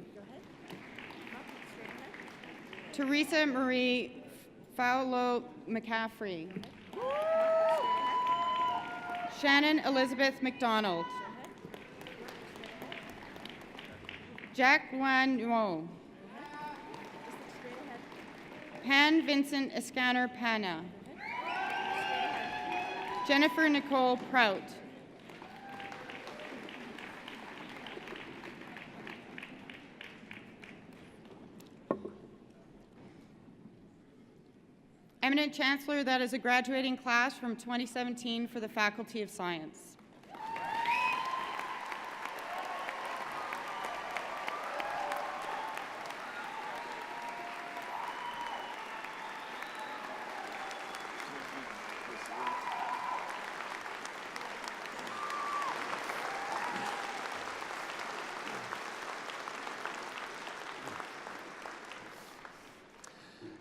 K: Teresa Marie Faulo McCaffrey. Shannon Elizabeth McDonald. Jack Wan Nuo. Pan Vincent Escanner Pana. Jennifer Nicole Prout. Eminent Chancellor, that is a graduating class from 2017 for the Faculty of Science.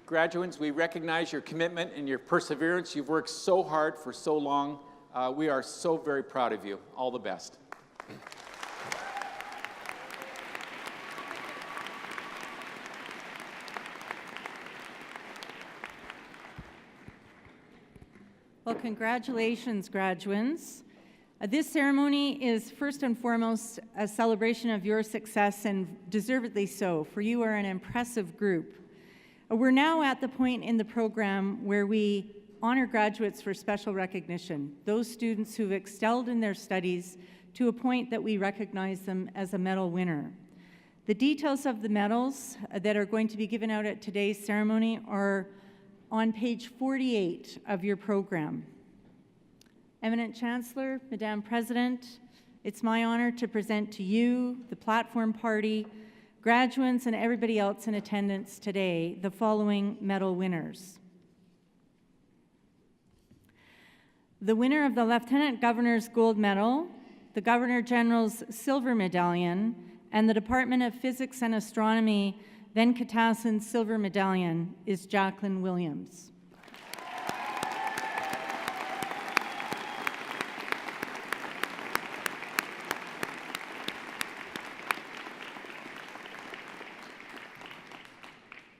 B: Graduates, we recognize your commitment and your perseverance. You've worked so hard for so long. We are so very proud of you. All the best.
F: Well, congratulations, graduates. This ceremony is first and foremost a celebration of your success, and deservedly so, for you are an impressive group. We're now at the point in the program where we honor graduates for special recognition, those students who've excelled in their studies to a point that we recognize them as a medal winner. The details of the medals that are going to be given out at today's ceremony are on page 48 of your program. Eminent Chancellor, Madame President, it's my honor to present to you, the platform party, graduates, and everybody else in attendance today, the following medal winners. The winner of the Lieutenant Governor's Gold Medal, the Governor General's Silver Medallion, and the Department of Physics and Astronomy Venkatasan Silver Medallion is Jacqueline Williams.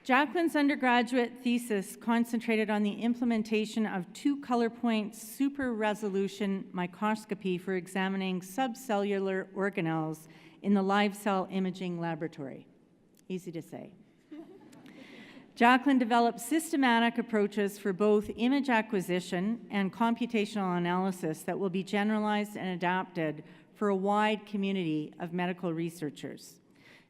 F: Jacqueline's undergraduate thesis concentrated on the implementation of 2 color point super resolution microscopy for examining subcellular organelles in the live cell imaging laboratory. Easy to say. Jacqueline developed systematic approaches for both image acquisition and computational analysis that will be generalized and adapted for a wide community of medical researchers.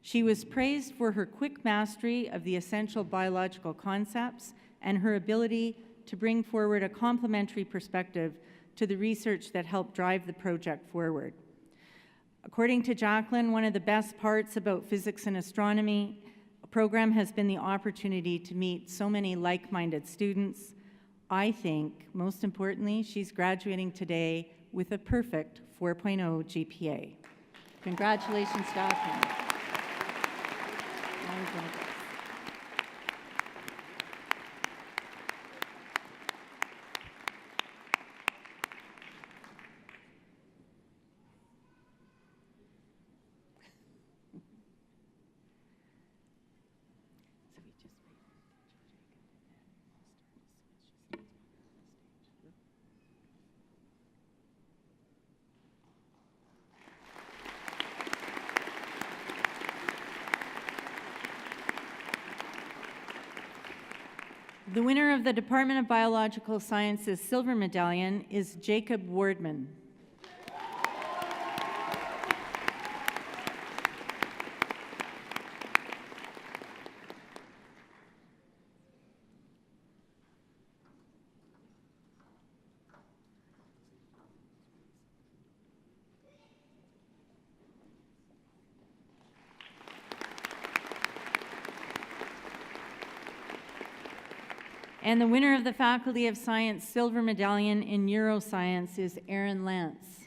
F: She was praised for her quick mastery of the essential biological concepts and her ability to bring forward a complementary perspective to the research that helped drive the project forward. According to Jacqueline, one of the best parts about physics and astronomy program has been the opportunity to meet so many like-minded students. I think, most importantly, she's graduating today with a perfect 4.0 GPA. Congratulations, Jacqueline. The winner of the Department of Biological Sciences Silver Medallion is Jacob Wardman. And the winner of the Faculty of Science Silver Medallion in Neuroscience is Aaron Lance.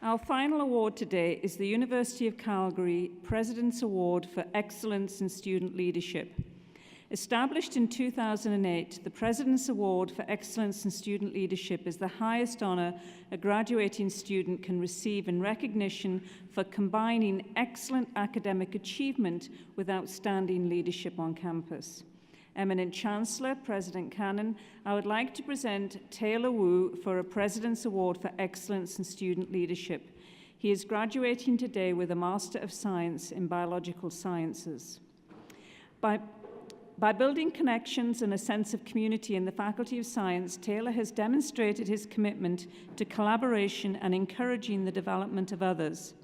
M: Our final award today is the University of Calgary President's Award for Excellence in Student Leadership. Established in 2008, the President's Award for Excellence in Student Leadership is the highest honor a graduating student can receive in recognition for combining excellent academic achievement with outstanding leadership on campus. Eminent Chancellor, President Cannon, I would like to present Taylor Wu for a President's Award for Excellence in Student Leadership. He is graduating today with a Master of Science in Biological Sciences. By building connections and a sense of community in the Faculty of Science, Taylor has demonstrated his commitment to collaboration and encouraging the development of others.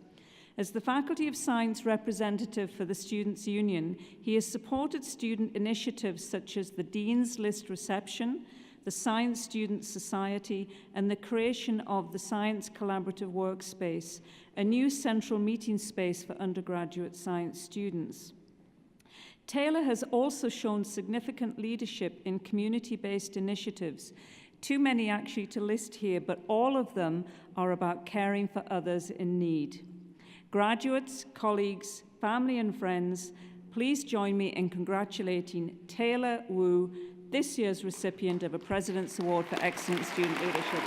M: As the Faculty of Science representative for the Students' Union, he has supported student initiatives such as the Dean's List reception, the Science Student Society, and the creation of the Science Collaborative Workspace, a new central meeting space for undergraduate science students. Taylor has also shown significant leadership in community-based initiatives, too many actually to list here, but all of them are about caring for others in need. Graduates, colleagues, family and friends, please join me in congratulating Taylor Wu, this year's recipient of a President's Award for Excellent Student Leadership.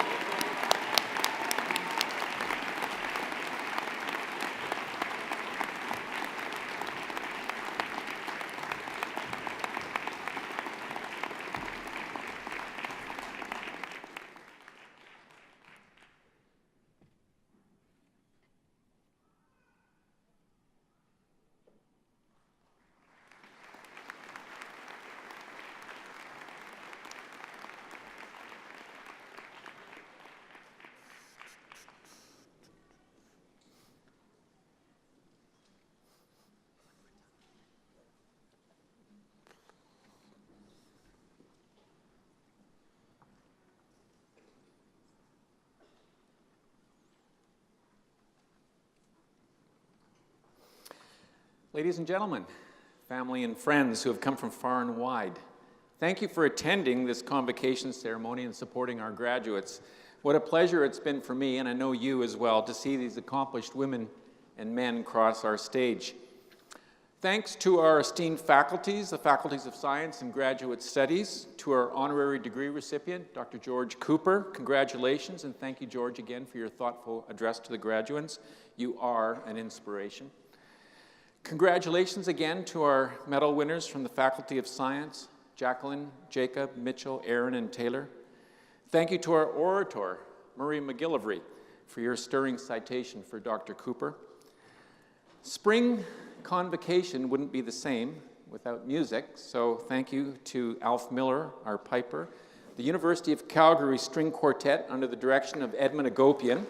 B: Ladies and gentlemen, family and friends who have come from far and wide, thank you for attending this convocation ceremony and supporting our graduates. What a pleasure it's been for me, and I know you as well, to see these accomplished women and men cross our stage. Thanks to our esteemed faculties, the Faculties of Science and Graduate Studies, to our honorary degree recipient, Dr. George Cooper. Congratulations, and thank you, George, again for your thoughtful address to the graduates. You are an inspiration. Congratulations again to our medal winners from the Faculty of Science, Jacqueline, Jacob, Mitchell, Aaron, and Taylor. Thank you to our orator, Murray McGillivray, for your stirring citation for Dr. Cooper. Spring Convocation wouldn't be the same without music, so thank you to Alf Miller, our piper, the University of Calgary String Quartet under the direction of Edmund Agopian,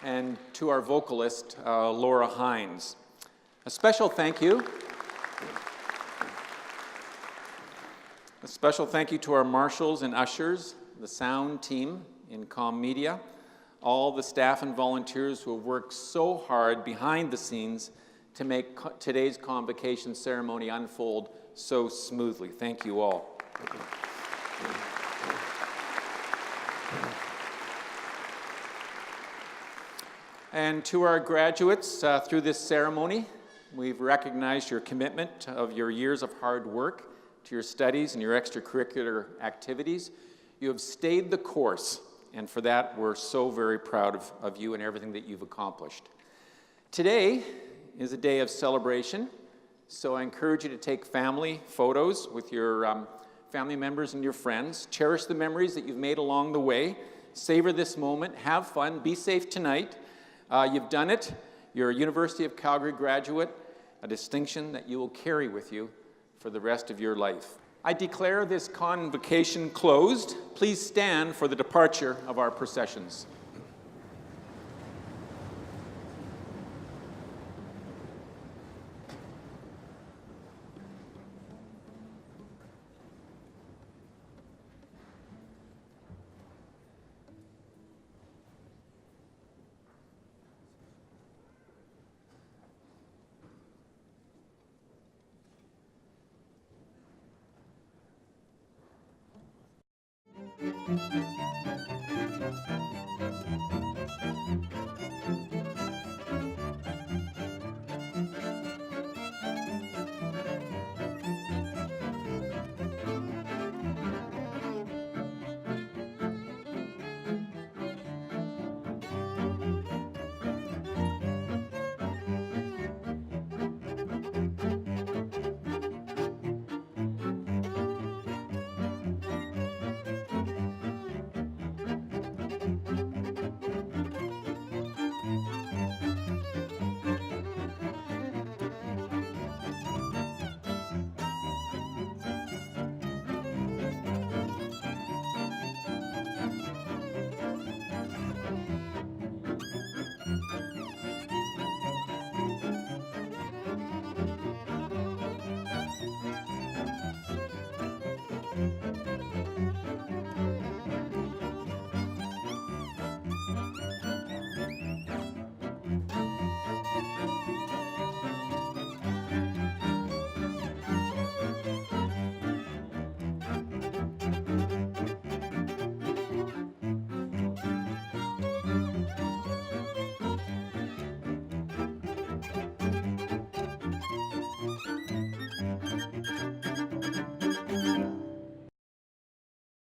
B: and to our vocalist, Laura Hines. A special thank you. A special thank you to our marshals and ushers, the sound team in Comm Media, all the staff and volunteers who have worked so hard behind the scenes to make today's convocation ceremony unfold so smoothly. Thank you all. And to our graduates, through this ceremony, we've recognized your commitment of your years of hard work to your studies and your extracurricular activities. You have stayed the course, and for that, we're so very proud of you and everything that you've accomplished. Today is a day of celebration, so I encourage you to take family photos with your family members and your friends. Cherish the memories that you've made along the way. Savor this moment. Have fun. Be safe tonight. You've done it. You're a University of Calgary graduate, a distinction that you will carry with you for the rest of your life. I declare this convocation closed. Please stand for the departure of our processions.
M: Thank you.